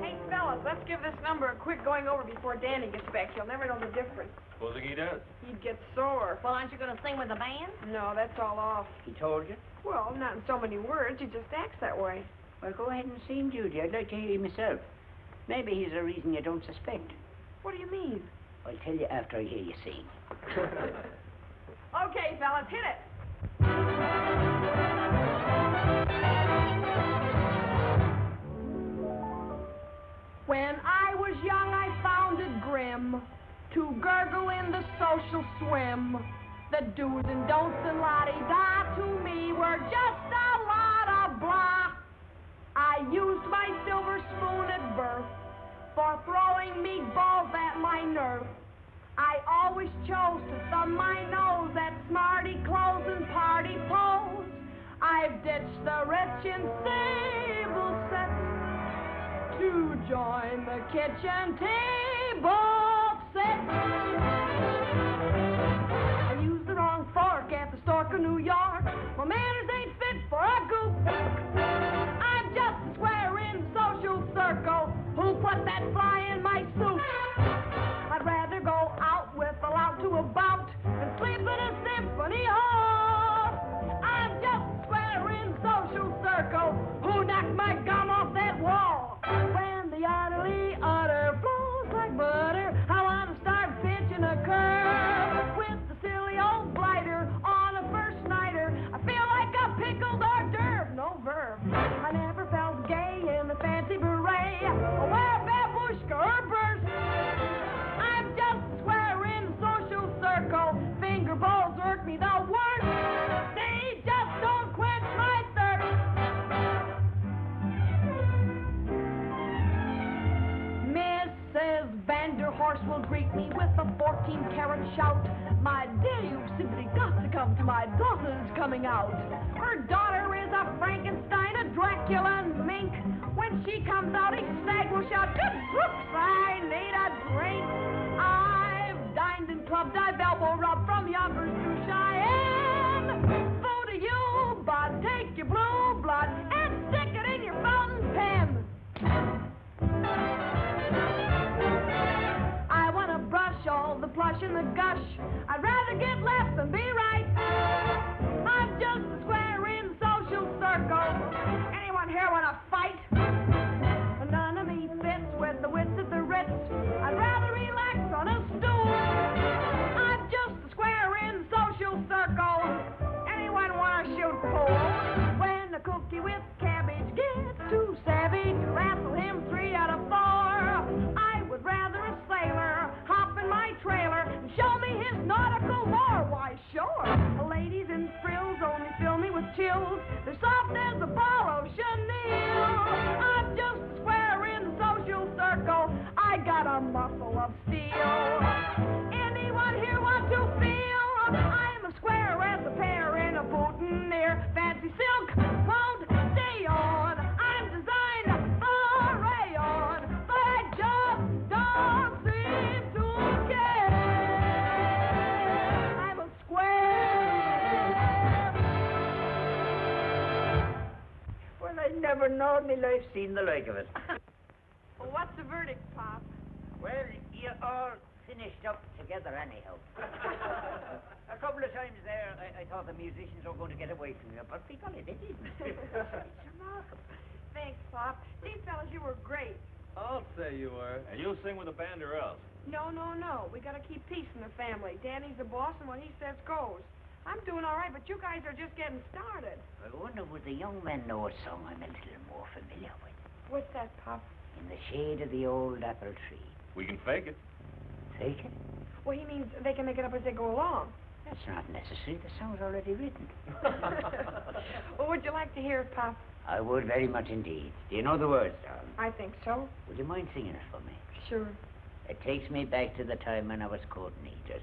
Hey, fellas, let's give this number a quick going over before Danny gets back. He'll never know the difference. Supposing he does? He'd get sore. Well, aren't you going to sing with the band? No, that's all off. He told you? Well, not in so many words. He just acts that way. Well, go ahead and sing, Judy. I'd like to hear you myself. Maybe he's a reason you don't suspect. What do you mean? I'll tell you after I hear you sing. Okay, fellas, hit it. social swim. The do's and don'ts and la-di-da to me were just a lot of blah. I used my silver spoon at birth for throwing meatballs at my nerve. I always chose to thumb my nose at smarty clothes and party pose. I've ditched the rich and sable set to join the kitchen table set. I used the wrong fork at the Stork of New York. My manners ain't fit for a goop. I'm just a square in the social circle. Who put that fly in my soup? I'd rather go out with a lout to a bout and sleep in a symphony hall. I'm just a square in the social circle. Who knocked my gum off that wall? When the utterly utter flows like butter, I want to start pitching a curve with the silly old blighter on a first nighter. I feel like a pickled hors d'oeuvre, no verb. I never felt gay in the fancy beret, or wear a babushka or burst. I'm just a square in the social circle. Finger bowls irk me the worst. They just don't quench my thirst. Mrs. Vanderhorst will greet me with a 14-carat shout. My dear, you've simply got to come to my daughter's coming out. Her daughter is a Frankenstein, a Dracula, and mink. When she comes out, each stag will shout, "Good Brooks, I need a drink." I've dined and clubbed, I've elbow rubbed from Yonkers to Cheyenne. Fool to you, but take your blue blood and stick it in your fountain pen. I want to brush all the plush and the gush. I'd rather get left than be right. I'm just a square in the social circle. Anyone here want to fight? None of me fits with the wits of the Ritz. I'd rather relax on a stool. I'm just a square in the social circle. Anyone want to shoot pool? When the cookie with cabbage gets too savage, rattle him 3 out of 4. I would rather a sailor hop in my trailer and show me his nautical lore. Why, sure. Ladies in frills only fill me with chills. They're soft as a ball of chenille. I'm just a square in the social circle. I got a muscle of steel. Anyone here want to feel? I'm a square as a pear in a boutonniere. Fancy silk won't stay on. I'm designed for rayon, but I just don't seem to care. I'm a square. Well, I never know in my life seen the like of it. Well, what's the verdict, Pop? Well, you all finished up together anyhow. A couple of times there, I thought the musicians were going to get away from you, but by golly, they didn't. It's remarkable. Thanks, Pop. These fellas, you were great. I'll say you were. And you'll sing with the band or else. No. We gotta keep peace in the family. Danny's the boss, and what he says goes. I'm doing all right, but you guys are just getting started. I wonder would the young men know a song I'm a little more familiar with? What's that, Pop? In the shade of the old apple tree. We can fake it. Fake it? Well, he means they can make it up as they go along. That's not necessary. The song's already written. Well, would you like to hear it, Pop? I would very much indeed. Do you know the words, darling? I think so. Would you mind singing it for me? Sure. It takes me back to the time when I was coordinator.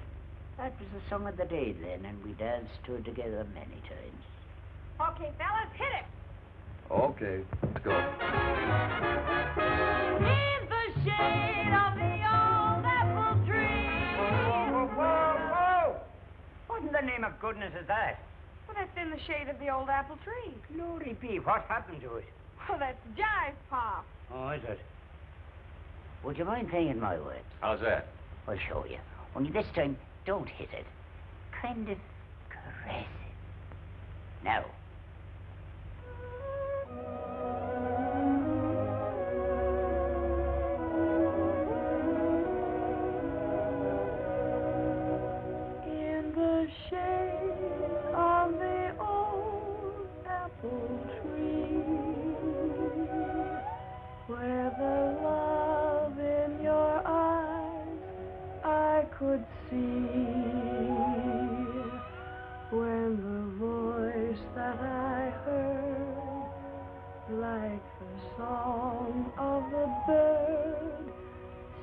That was the song of the day then, and we danced to it together many times. Okay, fellas, hit it. Okay, let's go. In the shade of the old apple tree. Whoa! What in the name of goodness is that? Well, that's in the shade of the old apple tree. Glory be, what happened to it? Well, that's jive, Pop. Oh, is it? Would you mind playing my words? How's that? I'll show you. Only this time, don't hit it. Kind of caress it. Now. In the shade of the old apple tree, where the love in your eyes I could see. the voice that I heard, like the song of the bird,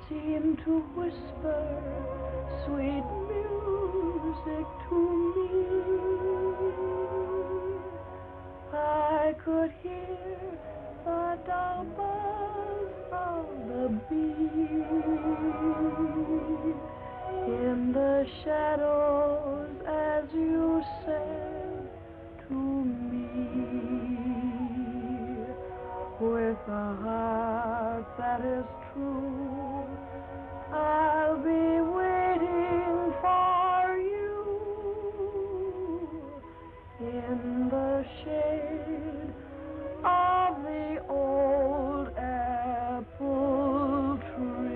seemed to whisper sweet music to me. I could hear the dull buzz of the bee in the shadows as you said to me, with a heart that is true, I'll be waiting for you in the shade of the old apple tree.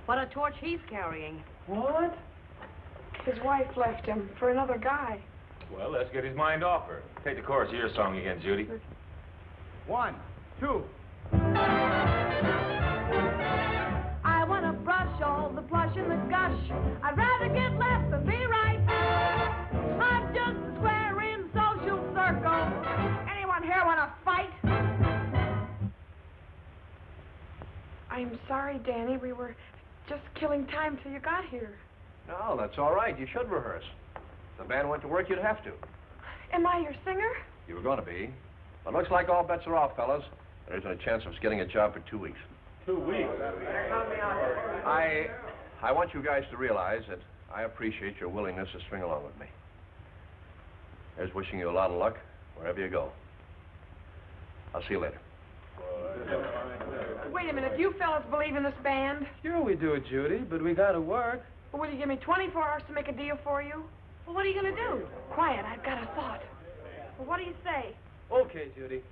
What a torch he's carrying. What? His wife left him for another guy. Well, let's get his mind off her. Take the chorus of your song again, Judy. 1, 2. I want to brush all the blush and the gush. I'd rather get left than be right. I'm just a square in social circle. Anyone here want to fight? I'm sorry, Danny. We were just killing time till you got here. No, that's all right. You should rehearse. If the band went to work, you'd have to. Am I your singer? You were going to be. But looks like all bets are off, fellas. There isn't a chance of us getting a job for 2 weeks. 2 weeks? I want you guys to realize that I appreciate your willingness to string along with me. Here's wishing you a lot of luck wherever you go. I'll see you later. Wait a minute. You fellas believe in this band? Sure we do, Judy, but we gotta work. Well, will you give me 24 hours to make a deal for you? Well, what are you going to do? Quiet. I've got a thought. Well, what do you say? Okay, Judy.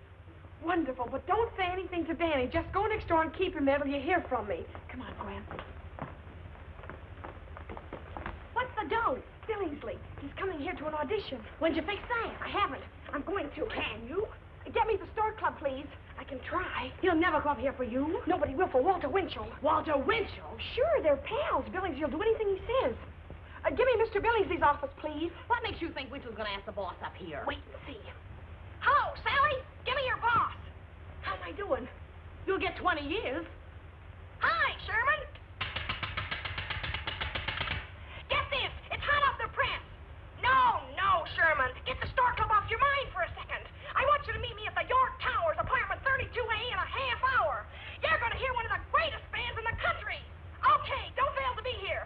Wonderful, but don't say anything to Danny. Just go next door and keep him there till you hear from me. Come on, Gwen. What's the dough? Billingsley. He's coming here to an audition. When'd you fix that? I haven't. I'm going to. Can you? Get me the Stork Club, please. I can try. He'll never come up here for you. Nobody will for Walter Winchell. Walter Winchell? Sure, they're pals. Billingsley will do anything he says. Give me Mr. Billingsley's office, please. What makes you think Winchell's going to ask the boss up here? Wait and see. Hello, Sally. Give me your boss. How am I doing? You'll get 20 years. Hi, Sherman. Get this. It's hot off the press. No, Sherman. Get the Stork Club off your mind for a second. I want you to meet me at the York Towers, apartment 32A in a half hour. You're going to hear one of the greatest bands in the country. Okay, don't fail to be here.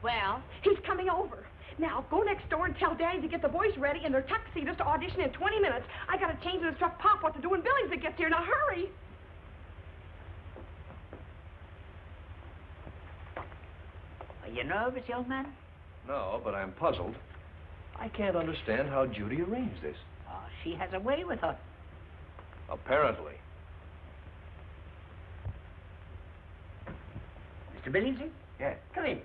Well, he's coming over. Now, go next door and tell Daddy to get the boys ready in their tuxedos to audition in 20 minutes. I got to change and instruct Pop what to do when Billingsley gets here. Now, hurry. Are you nervous, young man? No, but I'm puzzled. I can't understand how Judy arranged this. Oh, she has a way with her. Apparently. Mr. Billingsley? Yes. Come in.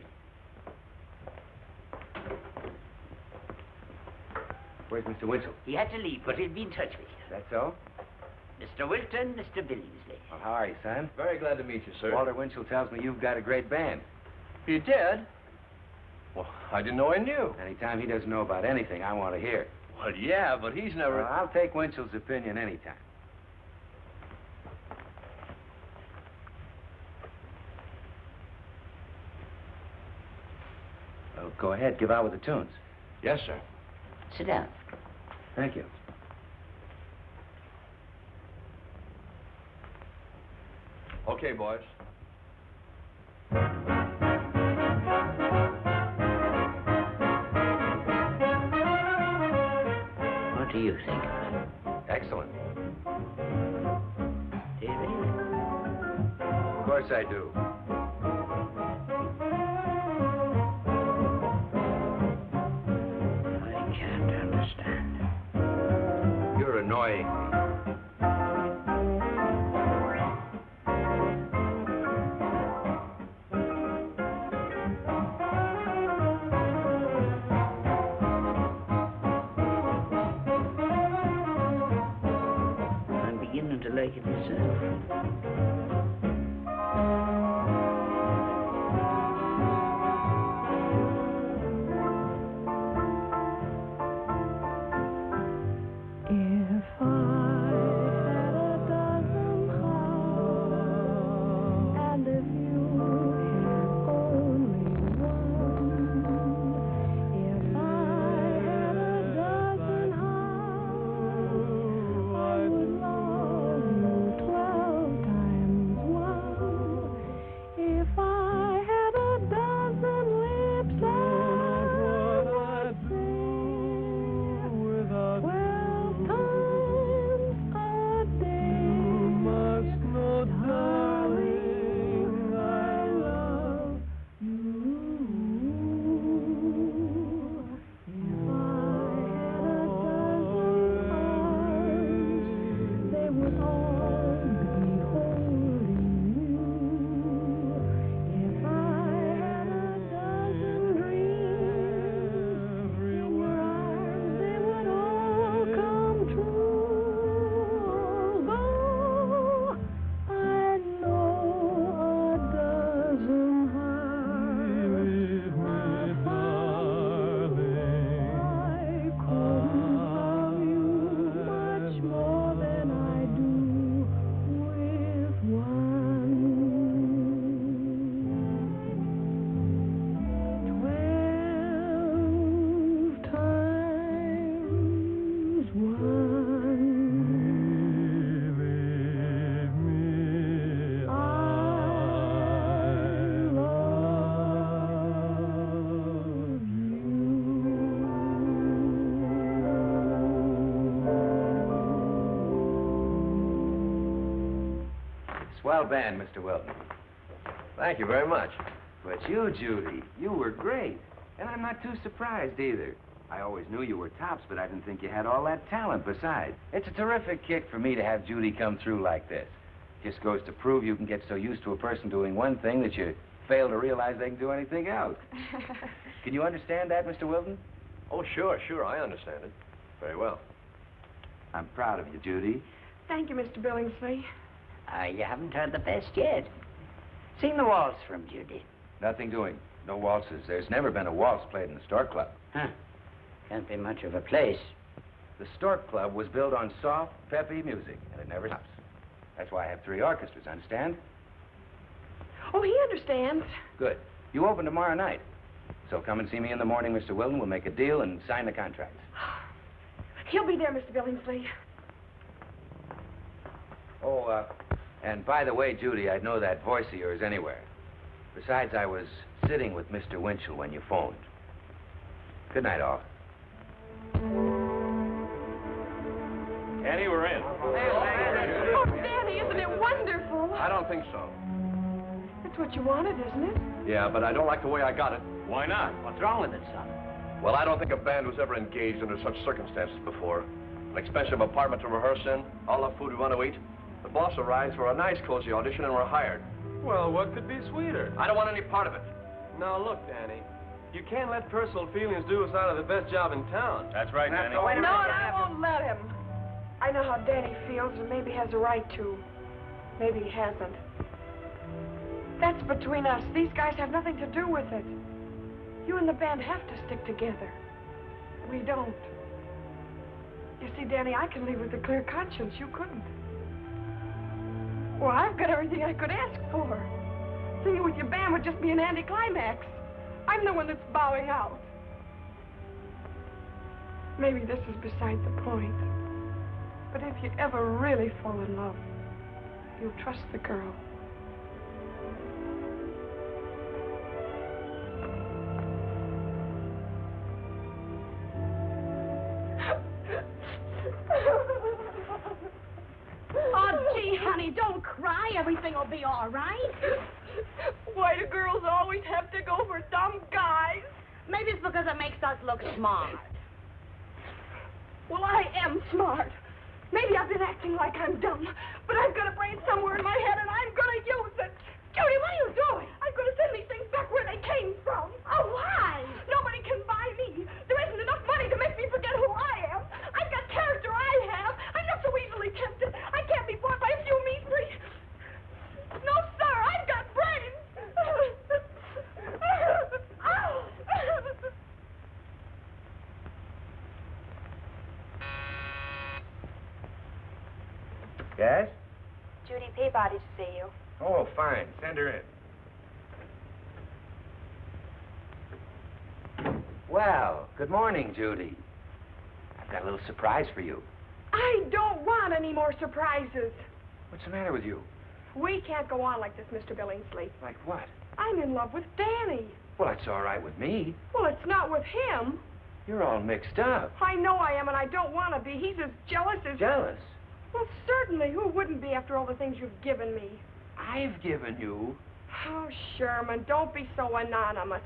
Where's Mr. Winchell? He had to leave, but he'll be in touch with you. That's so? Mr. Wilton, Mr. Billingsley. Well, how are you, son? Very glad to meet you, sir. Walter Winchell tells me you've got a great band. He did? Well, I didn't know I knew. Anytime he doesn't know about anything, I want to hear. Well, yeah, but he's never... Well, I'll take Winchell's opinion anytime. Well, go ahead. Give out with the tunes. Yes, sir. Sit down. Thank you. Okay, boys. What do you think? Excellent. Do you really? Of course I do. I can't understand. You're annoying me. I'm beginning to like it myself. Swell band, Mr. Wilton. Thank you very much. But you, Judy, you were great. And I'm not too surprised either. I always knew you were tops, but I didn't think you had all that talent besides. It's a terrific kick for me to have Judy come through like this. Just goes to prove you can get so used to a person doing one thing that you fail to realize they can do anything else. Can you understand that, Mr. Wilton? Oh, sure, I understand it. Very well. I'm proud of you, Judy. Thank you, Mr. Billingsley. You haven't heard the best yet. Seen the waltz from Judy? Nothing doing. No waltzes. There's never been a waltz played in the Stork Club. Huh. Can't be much of a place. The Stork Club was built on soft, peppy music, and it never stops. That's why I have 3 orchestras, understand? Oh, he understands. Good. You open tomorrow night. So come and see me in the morning, Mr. Wilton. We'll make a deal and sign the contract. He'll be there, Mr. Billingsley. Oh, and by the way, Judy, I'd know that voice of yours anywhere. Besides, I was sitting with Mr. Winchell when you phoned. Good night, all. Danny, we're in. Oh, Danny, isn't it wonderful? I don't think so. That's what you wanted, isn't it? Yeah, but I don't like the way I got it. Why not? What's wrong with it, son? Well, I don't think a band was ever engaged under such circumstances before. An expensive apartment to rehearse in, all the food we want to eat. The boss arrives for a nice, cozy audition, and we're hired. Well, what could be sweeter? I don't want any part of it. Now, look, Danny. You can't let personal feelings do us out of the best job in town. That's right, Danny. No, and I won't let him. I know how Danny feels and maybe has a right to. Maybe he hasn't. That's between us. These guys have nothing to do with it. You and the band have to stick together. We don't. You see, Danny, I can leave with a clear conscience. You couldn't. Well, I've got everything I could ask for. Singing with your band would just be an anticlimax. I'm the one that's bowing out. Maybe this is beside the point. But if you ever really fall in love, you'll trust the girl. Oh, gee, honey, don't cry. Everything will be all right. Why do girls always have to go for dumb guys? Maybe it's because it makes us look smart. Well, I am smart. Maybe I've been acting like I'm dumb, but I've got a brain somewhere in my head, and I'm going to use it. Judy, what are you doing? I'm going to send these things back where they came from. Oh, why? Nobody can buy me. There isn't enough money to make me forget who I am. I've got character I have. I'm not so easily tempted. I can't be bought by a few measly... No, sir, I've got brains. Yes? Judy Peabody to see you. Oh, fine. Send her in. Well, good morning, Judy. I've got a little surprise for you. I don't want any more surprises. What's the matter with you? We can't go on like this, Mr. Billingsley. Like what? I'm in love with Danny. Well, that's all right with me. Well, it's not with him. You're all mixed up. I know I am, and I don't want to be. He's as jealous as... Jealous? Well, certainly. Who wouldn't be after all the things you've given me? I've given you... Oh, Sherman, don't be so anonymous.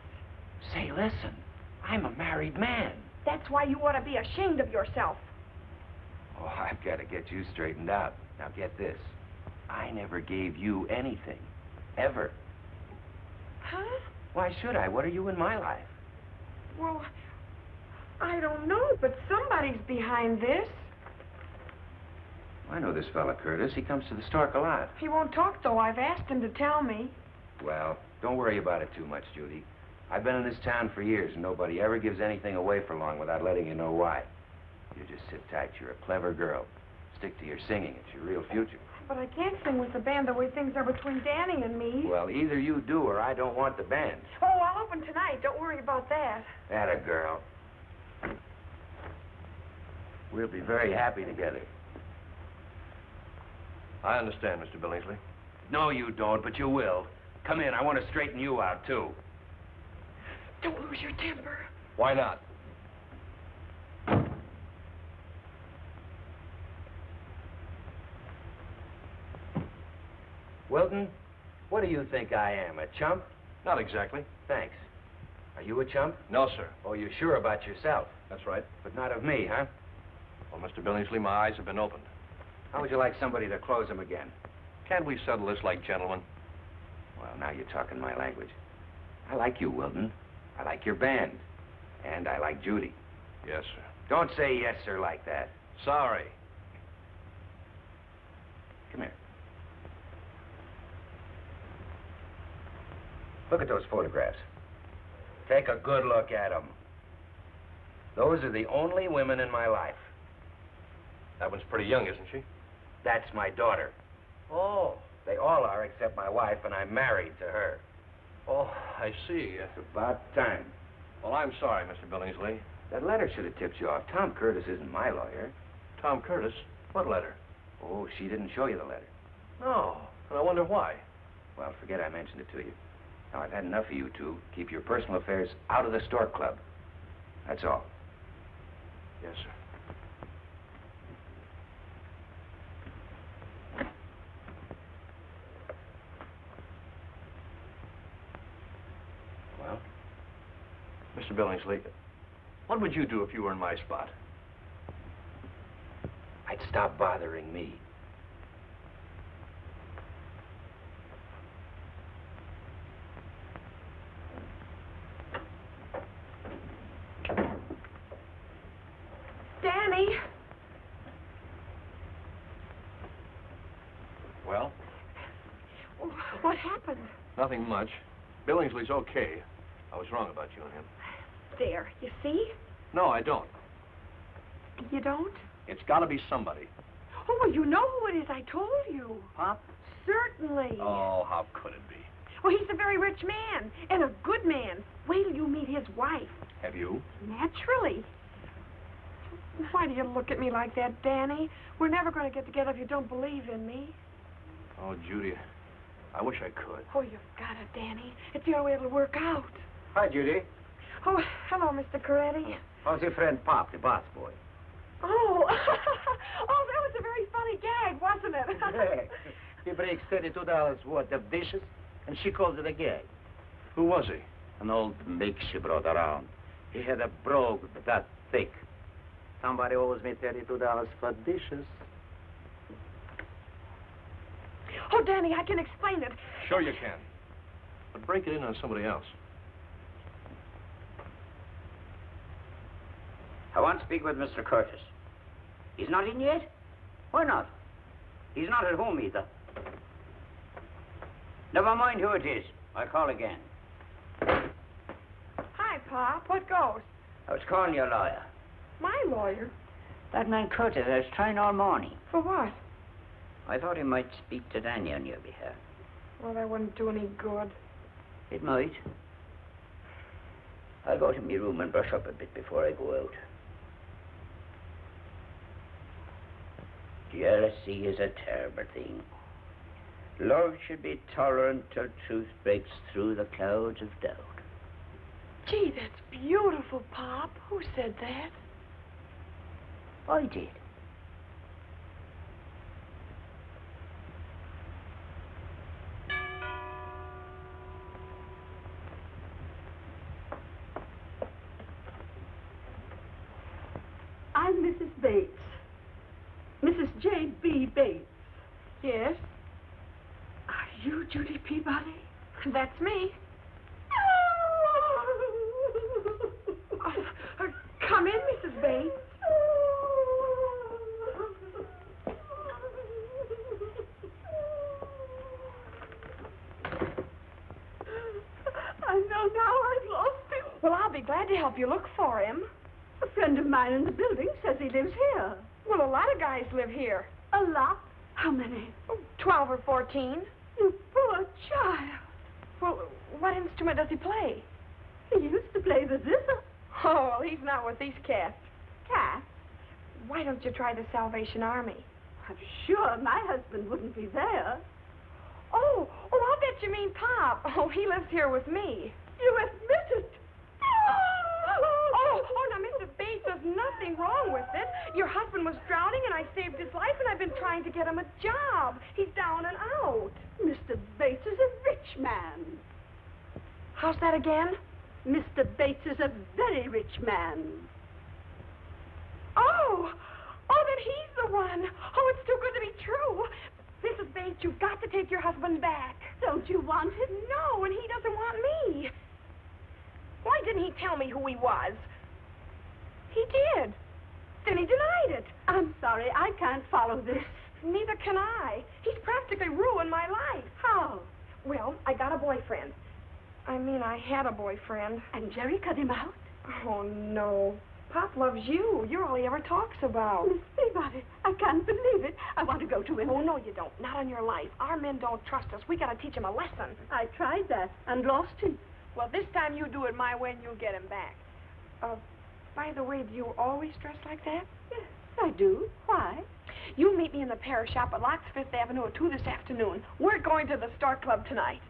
Say, listen. I'm a married man. That's why you ought to be ashamed of yourself. Oh, I've got to get you straightened out. Now, get this. I never gave you anything. Ever. Huh? Why should I? What are you in my life? Well, I don't know, but somebody's behind this. I know this fella, Curtis. He comes to the Stork a lot. He won't talk, though. I've asked him to tell me. Well, don't worry about it too much, Judy. I've been in this town for years, and nobody ever gives anything away for long without letting you know why. You just sit tight. You're a clever girl. Stick to your singing. It's your real future. But I can't sing with the band the way things are between Danny and me. Well, either you do or I don't want the band. Oh, I'll open tonight. Don't worry about that. Atta girl. We'll be very happy together. I understand, Mr. Billingsley. No, you don't, but you will. Come in. I want to straighten you out, too. Don't lose your temper. Why not? Wilton, what do you think I am, a chump? Not exactly. Thanks. Are you a chump? No, sir. Oh, you're sure about yourself? That's right. But not of me, huh? Well, Mr. Billingsley, my eyes have been opened. How would you like somebody to close them again? Can't we settle this like gentlemen? Well, now you're talking my language. I like you, Wilton. I like your band. And I like Judy. Yes, sir. Don't say yes, sir, like that. Sorry. Come here. Look at those photographs. Take a good look at them. Those are the only women in my life. That one's pretty young, isn't she? That's my daughter. Oh. They all are except my wife, and I'm married to her. Oh, I see. It's about time. Well, I'm sorry, Mr. Billingsley. That letter should have tipped you off. Tom Curtis isn't my lawyer. Tom Curtis? What letter? Oh, she didn't show you the letter. No. And I wonder why. Well, forget I mentioned it to you. Now, I've had enough of you two. Keep your personal affairs out of the Stork Club. That's all. Yes, sir. Well? Mr. Billingsley, what would you do if you were in my spot? I'd stop bothering me. Danny! Well? What happened? Nothing much. Billingsley's okay. I was wrong about you and him. There, you see? No, I don't. You don't? It's got to be somebody. Oh, well, you know who it is. I told you. Pop? Certainly. Oh, how could it be? Well, he's a very rich man, and a good man. Wait till you meet his wife. Have you? Naturally. Why do you look at me like that, Danny? We're never going to get together if you don't believe in me. Oh, Judy, I wish I could. Oh, you've got it, Danny. It's the only way it'll work out. Hi, Judy. Oh, hello, Mr. Coretti. How's your friend Pop, the boss boy? Oh, oh, that was a very funny gag, wasn't it? Yeah. He breaks $32 worth of dishes, and she calls it a gag. Who was he? An old mix she brought around. He had a brogue that thick. Somebody owes me $32 for dishes. Oh, Danny, I can explain it. Sure you can. But break it in on somebody else. I want to speak with Mr. Curtis. He's not in yet? Why not? He's not at home either. Never mind who it is. I'll call again. Hi, Pop. What goes? I was calling your lawyer. My lawyer? That man Curtis, I was trying all morning. For what? I thought he might speak to Danny on your behalf. Well, that wouldn't do any good. It might. I'll go to my room and brush up a bit before I go out. Jealousy is a terrible thing. Love should be tolerant till truth breaks through the clouds of doubt. Gee, that's beautiful, Pop. Who said that? I did. I'm Mrs. Bates. Mrs. J.B. Bates. Yes? Are you Judy Peabody? That's me. Come in, Mrs. Bates. I know now I've lost him. Well, I'll be glad to help you look for him. A friend of mine in the building says he lives here. Well, a lot of guys live here. A lot? How many? 12 or 14. You poor child. Well, what instrument does he play? He used to play the zither. Oh, well, he's not with these cats. Cats? Why don't you try the Salvation Army? I'm sure my husband wouldn't be there. Oh, I'll bet you mean Pop. Oh, he lives here with me. You admit it. Oh, now, Mrs. Bates, there's nothing wrong with it. Your husband was drowning, and I saved his life, and I've been trying to get him a job. He's down and out. Mr. Bates is a rich man. How's that again? Mr. Bates is a very rich man. Oh, then he's the one. Oh, it's too good to be true. Mrs. Bates, you've got to take your husband back. Don't you want him? No, and he doesn't want me. Why didn't he tell me who he was? He did. Then he denied it. I'm sorry, I can't follow this. Neither can I. He's practically ruined my life. How? Well, I got a boyfriend. I had a boyfriend. And Jerry cut him out? Oh, no. Pop loves you. You're all he ever talks about. Miss Peabody, I can't believe it. I want to go to him. Oh, no, you don't. Not on your life. Our men don't trust us. We got to teach him a lesson. I tried that and lost him. Well, this time you do it my way and you'll get him back. By the way, do you always dress like that? Yes, I do. Why? You meet me in the Paris shop at Locke's 5th Avenue at 2 this afternoon. We're going to the Stork Club tonight.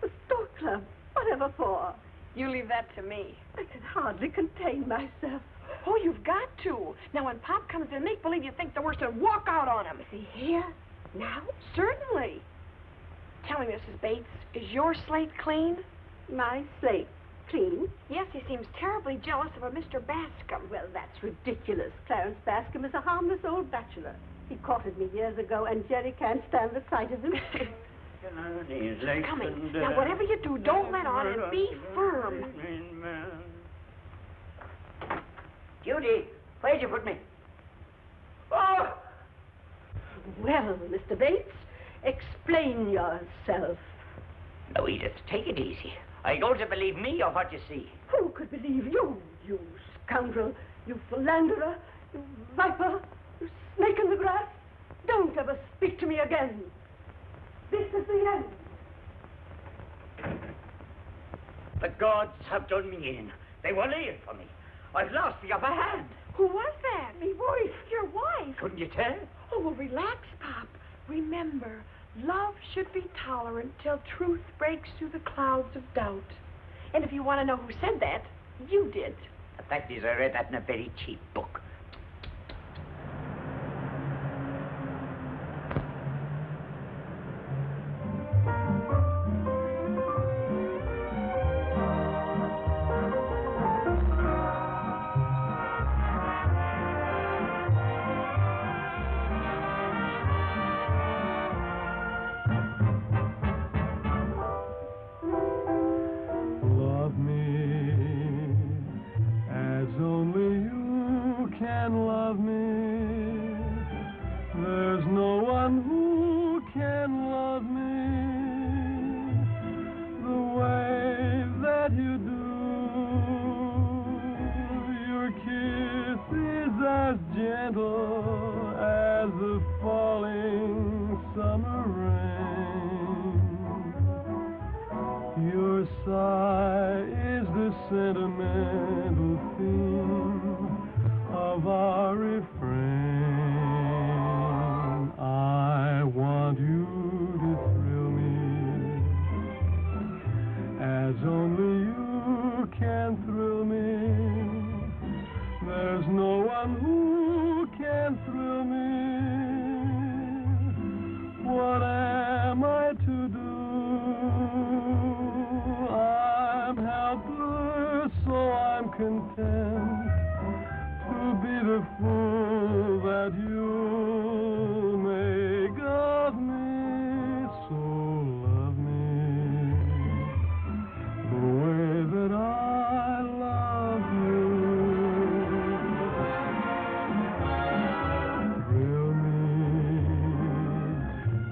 The Stork Club? Whatever for? You leave that to me. I can hardly contain myself. Oh, you've got to. Now, when Pop comes in, make believe you think the worst and walk out on him. Is he here? Now? Certainly. Tell me, Mrs. Bates, is your slate clean? My slate clean? Yes, he seems terribly jealous of a Mr. Bascom. Well, that's ridiculous. Clarence Bascom is a harmless old bachelor. He courted me years ago, and Jerry can't stand the sight of him. Coming. Now, whatever you do, don't let on and be firm. Judy, where'd you put me? Oh! Well, Mr. Bates, explain yourself. No, Edith, take it easy. Are you going to believe me or what you see? Who could believe you, you scoundrel, you philanderer, you viper, you snake in the grass? Don't ever speak to me again. This is the end. The gods have done me in. They were laying for me. I've lost the upper hand. Who was that? Me wife. Your wife? Couldn't you tell? Oh, well, relax, Pop. Remember, love should be tolerant till truth breaks through the clouds of doubt. And if you want to know who said that, you did. The fact is, I read that in a very cheap book.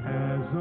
As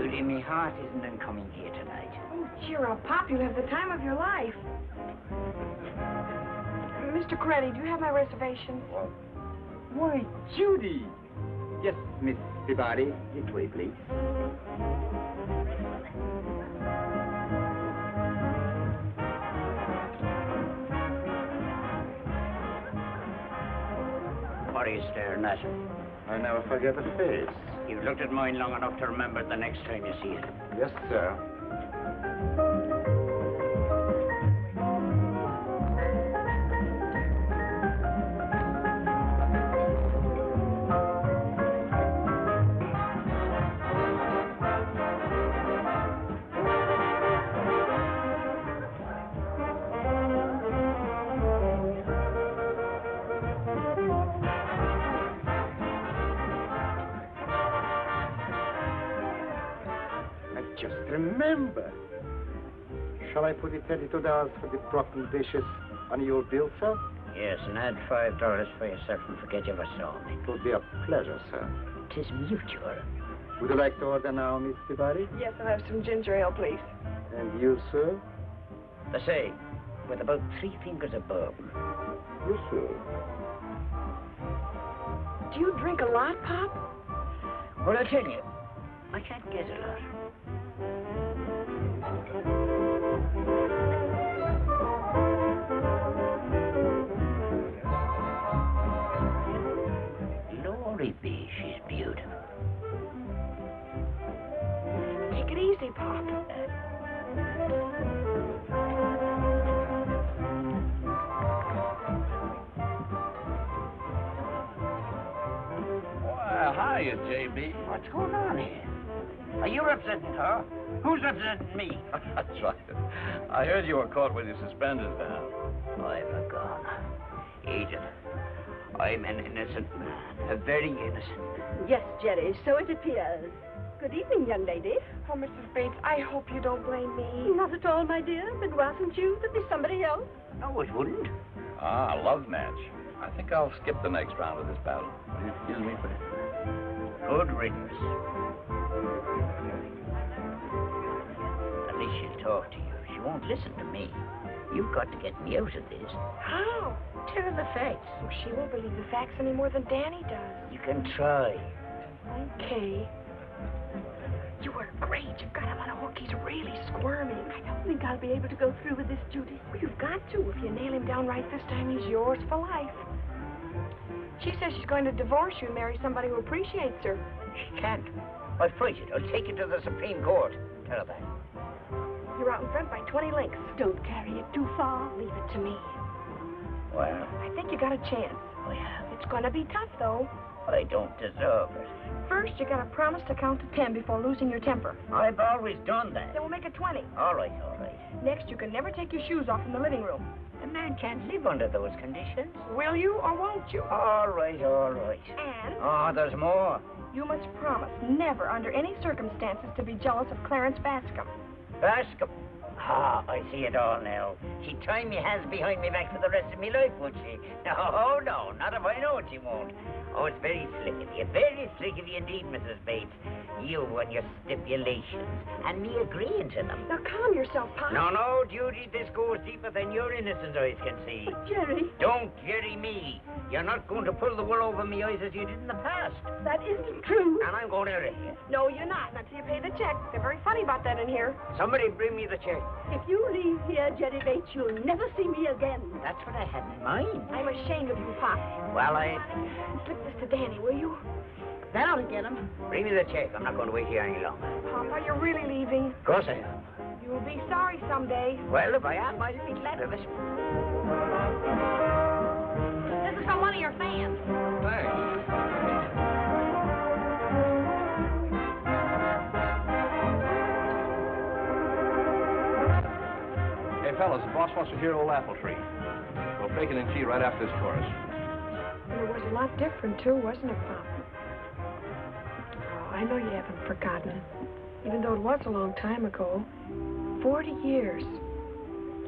Judy, me heart isn't in coming here tonight. Oh, cheer up, Pop. You'll have the time of your life. Mr. Coretti, do you have my reservation? Why, Judy! Yes, Miss Peabody. This way, please. What are you staring at? I never forget a face. You've looked at mine long enough to remember it the next time you see it. Yes, sir. Just remember. Shall I put the $32 for the broken dishes on your bill, sir? Yes, and add $5 for yourself and forget you ever saw me. It would be a pleasure, sir. 'Tis mutual. Would you like to order now, Miss Peabody? Yes, I'll have some ginger ale, please. And you, sir? The same, with about 3 fingers of bourbon. Yes, sir. Do you drink a lot, Pop? Well, I'll tell you, I can't get a lot. Glory be, she's beautiful. Take it easy, Pop. Well, hiya, JB. What's going on here? Are you representing her? Who's representing me? That's right. I heard you were caught with your suspenders down. I've gone. Agent, I'm an innocent man, a very innocent man. Yes, Jerry, so it appears. Good evening, young lady. Oh, Mrs. Bates, I hope you don't blame me. Not at all, my dear. If it wasn't you, there'd be somebody else. No, it wouldn't. Ah, love match. I think I'll skip the next round of this battle. Will you excuse me for Good riddance. At least she'll talk to you. She won't listen to me. You've got to get me out of this. How? Tell her the facts. Oh, she won't believe the facts any more than Danny does. You can try. Okay. You were great. You've got him on a hook. He's really squirming. I don't think I'll be able to go through with this, Judy. Well, you've got to. If you nail him down right this time, he's yours for life. She says she's going to divorce you and marry somebody who appreciates her. She can't. I'll fight it. I'll take it to the Supreme Court. Tell her that. You're out in front by 20 lengths. Don't carry it too far. Leave it to me. Well, I think you got a chance. I have. It's going to be tough, though. I don't deserve it. First, you got to promise to count to 10 before losing your temper. I've always done that. Then we'll make it 20. All right, all right. Next, you can never take your shoes off in the living room. A man can't live under those conditions. Will you or won't you? All right, all right. And Oh, there's more. you must promise never, under any circumstances, to be jealous of Clarence Bascom. Bascom. Ah, I see it all now. She'd tie me hands behind me back for the rest of my life, would she? No, no, not if I know it, she won't. Oh, it's very slick of you. Very slick of you indeed, Mrs. Bates. You and your stipulations, and me agreeing to them. Now, calm yourself, Pop. No, no, Judy, this goes deeper than your innocent eyes can see. Jerry. Don't Jerry me. You're not going to pull the wool over me eyes as you did in the past. That isn't true. And I'm going out of here. No, you're not. Not till you pay the check. They're very funny about that in here. Somebody bring me the check. If you leave here, Jerry Bates, you'll never see me again. That's what I had in mind. I'm ashamed of you, Pop. Well, Slip this to Danny, will you? That ought to get him. Bring me the check. I'm not going to wait here any longer. Papa, you're really leaving. Of course I am. You'll be sorry someday. Well, if I am, I'll be glad of it. This is from one of your fans. Thanks. Hey, fellas, the boss wants to hear Old Apple Tree. We'll bake it in key right after this chorus. And it was a lot different, too, wasn't it, Pop? Oh, I know you haven't forgotten. Even though it was a long time ago. 40 years.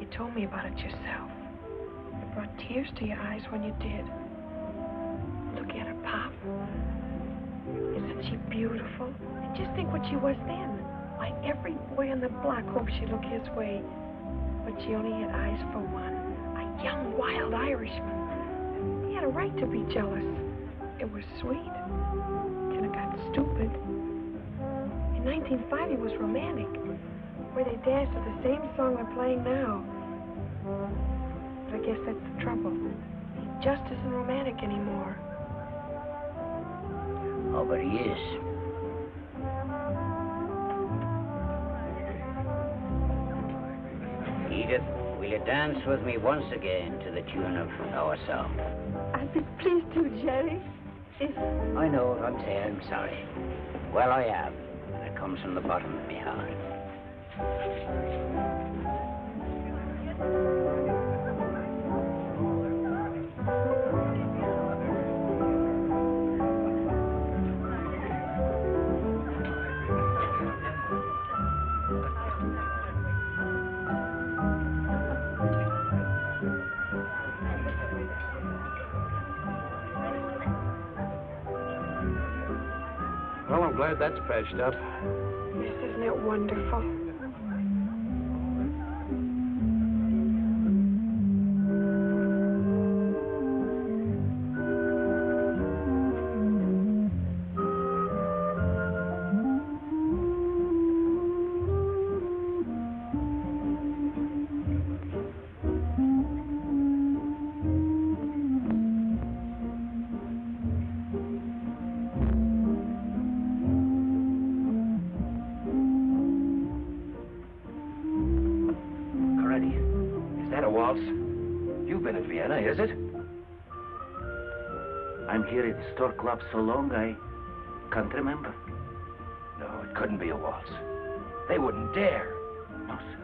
You told me about it yourself. It brought tears to your eyes when you did. Look at her, Pop. Isn't she beautiful? And just think what she was then. Why, every boy on the block hoped she'd look his way. But she only had eyes for one, a young, wild Irishman. He had a right to be jealous. It was sweet, till it got stupid. In 1905, he was romantic, where they danced to the same song they're playing now. But I guess that's the trouble. He just isn't romantic anymore. Oh, but he is. Edith, will you dance with me once again to the tune of our song? I'd be pleased to, Jerry. If... I know what I'm saying. I'm sorry. Well, I have. And it comes from the bottom of my heart. Well, I'm glad that's patched up. Yes, isn't it wonderful? Is it? I'm here at the Stork Club so long, I can't remember. No, it couldn't be a waltz. They wouldn't dare. No, sir.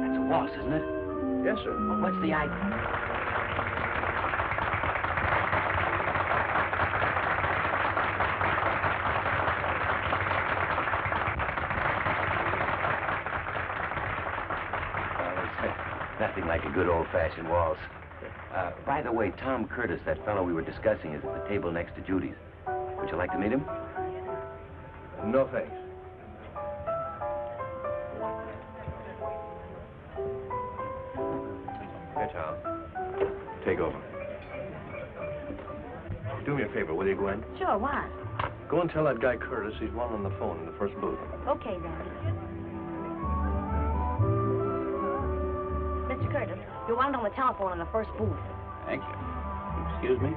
That's a waltz, isn't it? Yes, sir. Well, what's the idea? Nothing like a good old-fashioned waltz. By the way, Tom Curtis, that fellow we were discussing, is at the table next to Judy's. Would you like to meet him? No, thanks. Hey, Tom. Take over. Do me a favor, will you, Gwen? Sure, what? Go and tell that guy Curtis he's one on the phone in the first booth. Okay, Daddy. Mr. Curtis, you're wanted on the telephone in the first booth. Thank you. Excuse me?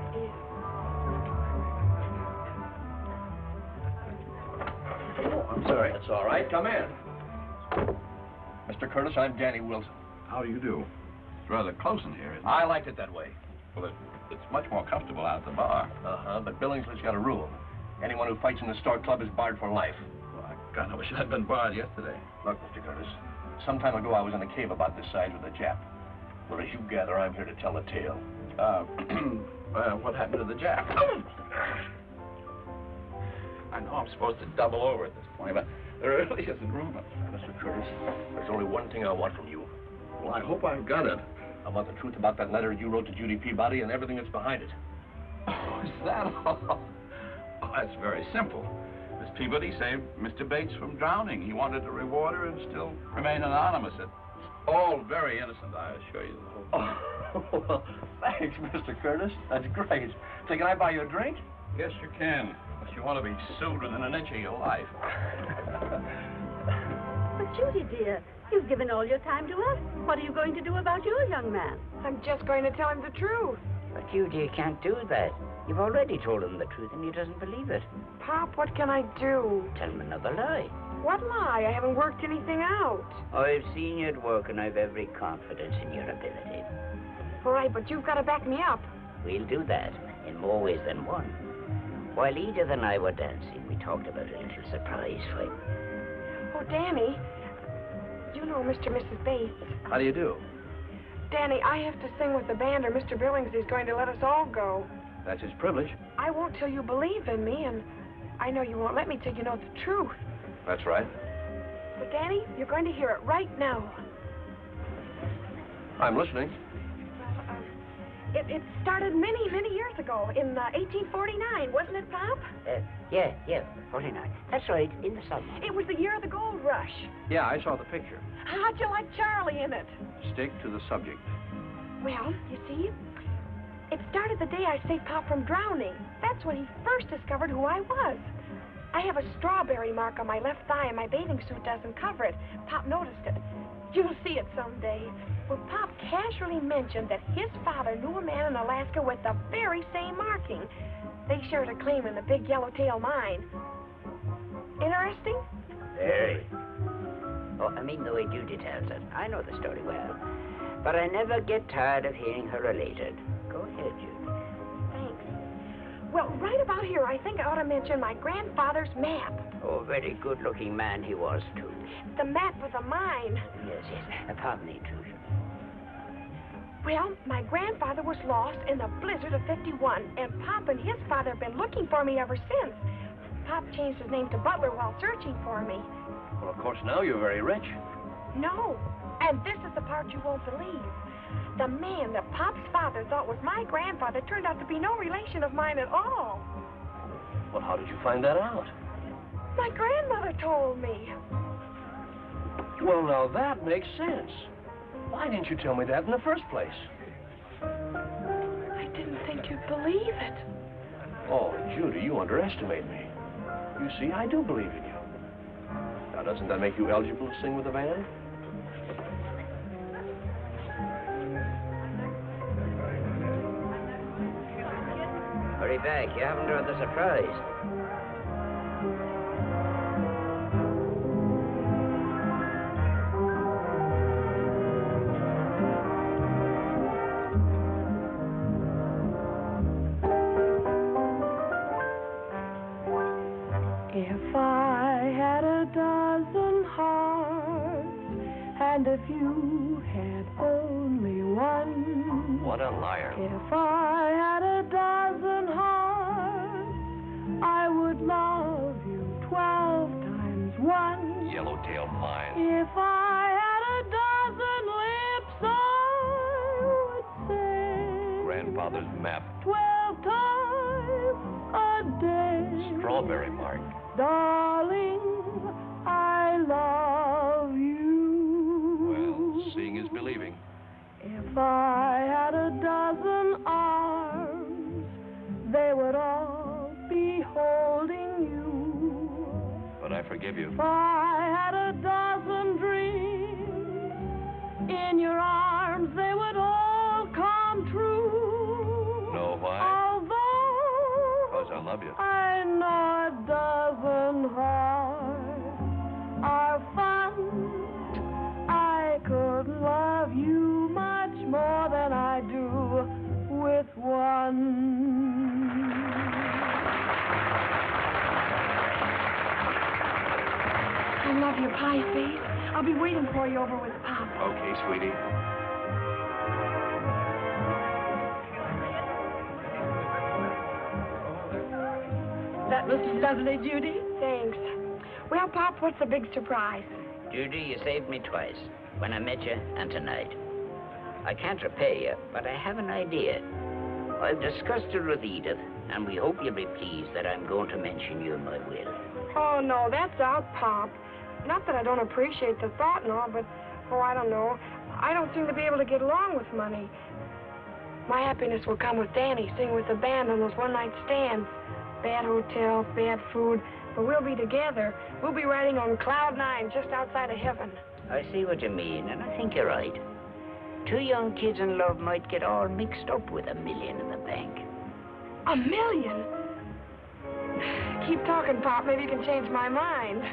Oh, I'm sorry. That's all right. Come in. Mr. Curtis, I'm Danny Wilson. How do you do? It's rather close in here, isn't it? I liked it that way. Well, it's much more comfortable out at the bar. Uh-huh, but Billingsley's got a rule. Anyone who fights in the Stork Club is barred for life. Well, I kind of wish I'd been barred yesterday. Look, Mr. Curtis, some time ago I was in a cave about this size with a Jap. Well, as you gather, I'm here to tell the tale. What happened to the Jap? I know I'm supposed to double over at this point, but there really isn't room. Mr. Curtis, there's only one thing I want from you. Well, I hope I've got it. I want the truth about that letter you wrote to Judy Peabody and everything that's behind it. Oh, is that all? Oh, that's very simple. Miss Peabody saved Mr. Bates from drowning. He wanted to reward her and still remain anonymous. It's all very innocent, I assure you. Oh, well, thanks, Mr. Curtis. That's great. So can I buy you a drink? Yes, you can. If you want to be sued within an inch of your life. But Judy, dear, you've given all your time to us. What are you going to do about your young man? I'm just going to tell him the truth. But Judy, you can't do that. You've already told him the truth and he doesn't believe it. Pop, what can I do? Tell him another lie. What lie? I haven't worked anything out. I've seen you at work and I've every confidence in your ability. All right, but you've got to back me up. We'll do that in more ways than one. While Edith and I were dancing, we talked about a little surprise for you. Oh, Danny, you know Mr. and Mrs. Bates. How do you do? Danny, I have to sing with the band or Mr. Billingsley's going to let us all go. That's his privilege. I won't till you believe in me, and I know you won't let me till you know the truth. That's right. But, Danny, you're going to hear it right now. I'm listening. It started many, many years ago, in 1849, wasn't it, Pop? Yeah, 49. That's right, in the summer. It was the year of the gold rush. Yeah, I saw the picture. How'd you like Charlie in it? Stick to the subject. Well, you see, it started the day I saved Pop from drowning. That's when he first discovered who I was. I have a strawberry mark on my left thigh, and my bathing suit doesn't cover it. Pop noticed it. You'll see it someday. Well, Pop casually mentioned that his father knew a man in Alaska with the very same marking. They shared a claim in the big yellowtail mine. Interesting? Very. Oh, I mean the way Judy tells it. I know the story well. But I never get tired of hearing her related. Go ahead, Judy. Thanks. Well, right about here, I think I ought to mention my grandfather's map. Oh, very good-looking man he was, too. The map of the mine. Yes. Pardon the intrusion. Well, my grandfather was lost in the blizzard of '51, and Pop and his father have been looking for me ever since. Pop changed his name to Butler while searching for me. Well, of course, now you're very rich. No, and this is the part you won't believe. The man that Pop's father thought was my grandfather turned out to be no relation of mine at all. Well, how did you find that out? My grandmother told me. Well, now that makes sense. Why didn't you tell me that in the first place? I didn't think you'd believe it. Oh, Judy, you underestimate me. You see, I do believe in you. Now, doesn't that make you eligible to sing with the band? Hurry back. You haven't heard the surprise. If I had a dozen hearts, and if you had only one. What a liar. If I had a dozen hearts, I would love you 12 times 1. Yellowtail mine. If I had a dozen lips, I would say Grandfather's map. 12 times a day. Strawberry mark. Darling, I love you. Well, seeing is believing. If I had a dozen arms, they would all be holding you. But I forgive you. If I had a dozen dreams, in your arms they would all come true. Know why? Although Because I love you. I know a dozen hearts are fun, I could love you much more than I do with one. I love your pie face. I'll be waiting for you over with Pop. Okay, sweetie. That was lovely, Judy. Thanks. Well, Pop, what's the big surprise? Judy, you saved me twice. When I met you and tonight. I can't repay you, but I have an idea. I've discussed it with Edith, and we hope you'll be pleased that I'm going to mention you in my will. Oh, no, that's out, Pop. Not that I don't appreciate the thought and all, but, oh, I don't know. I don't seem to be able to get along with money. My happiness will come with Danny singing with the band on those one-night stands. Bad hotels, bad food, but we'll be together. We'll be riding on Cloud 9 just outside of heaven. I see what you mean, and I think you're right. 2 young kids in love might get all mixed up with $1 million in the bank. $1 million? Keep talking, Pop. Maybe you can change my mind.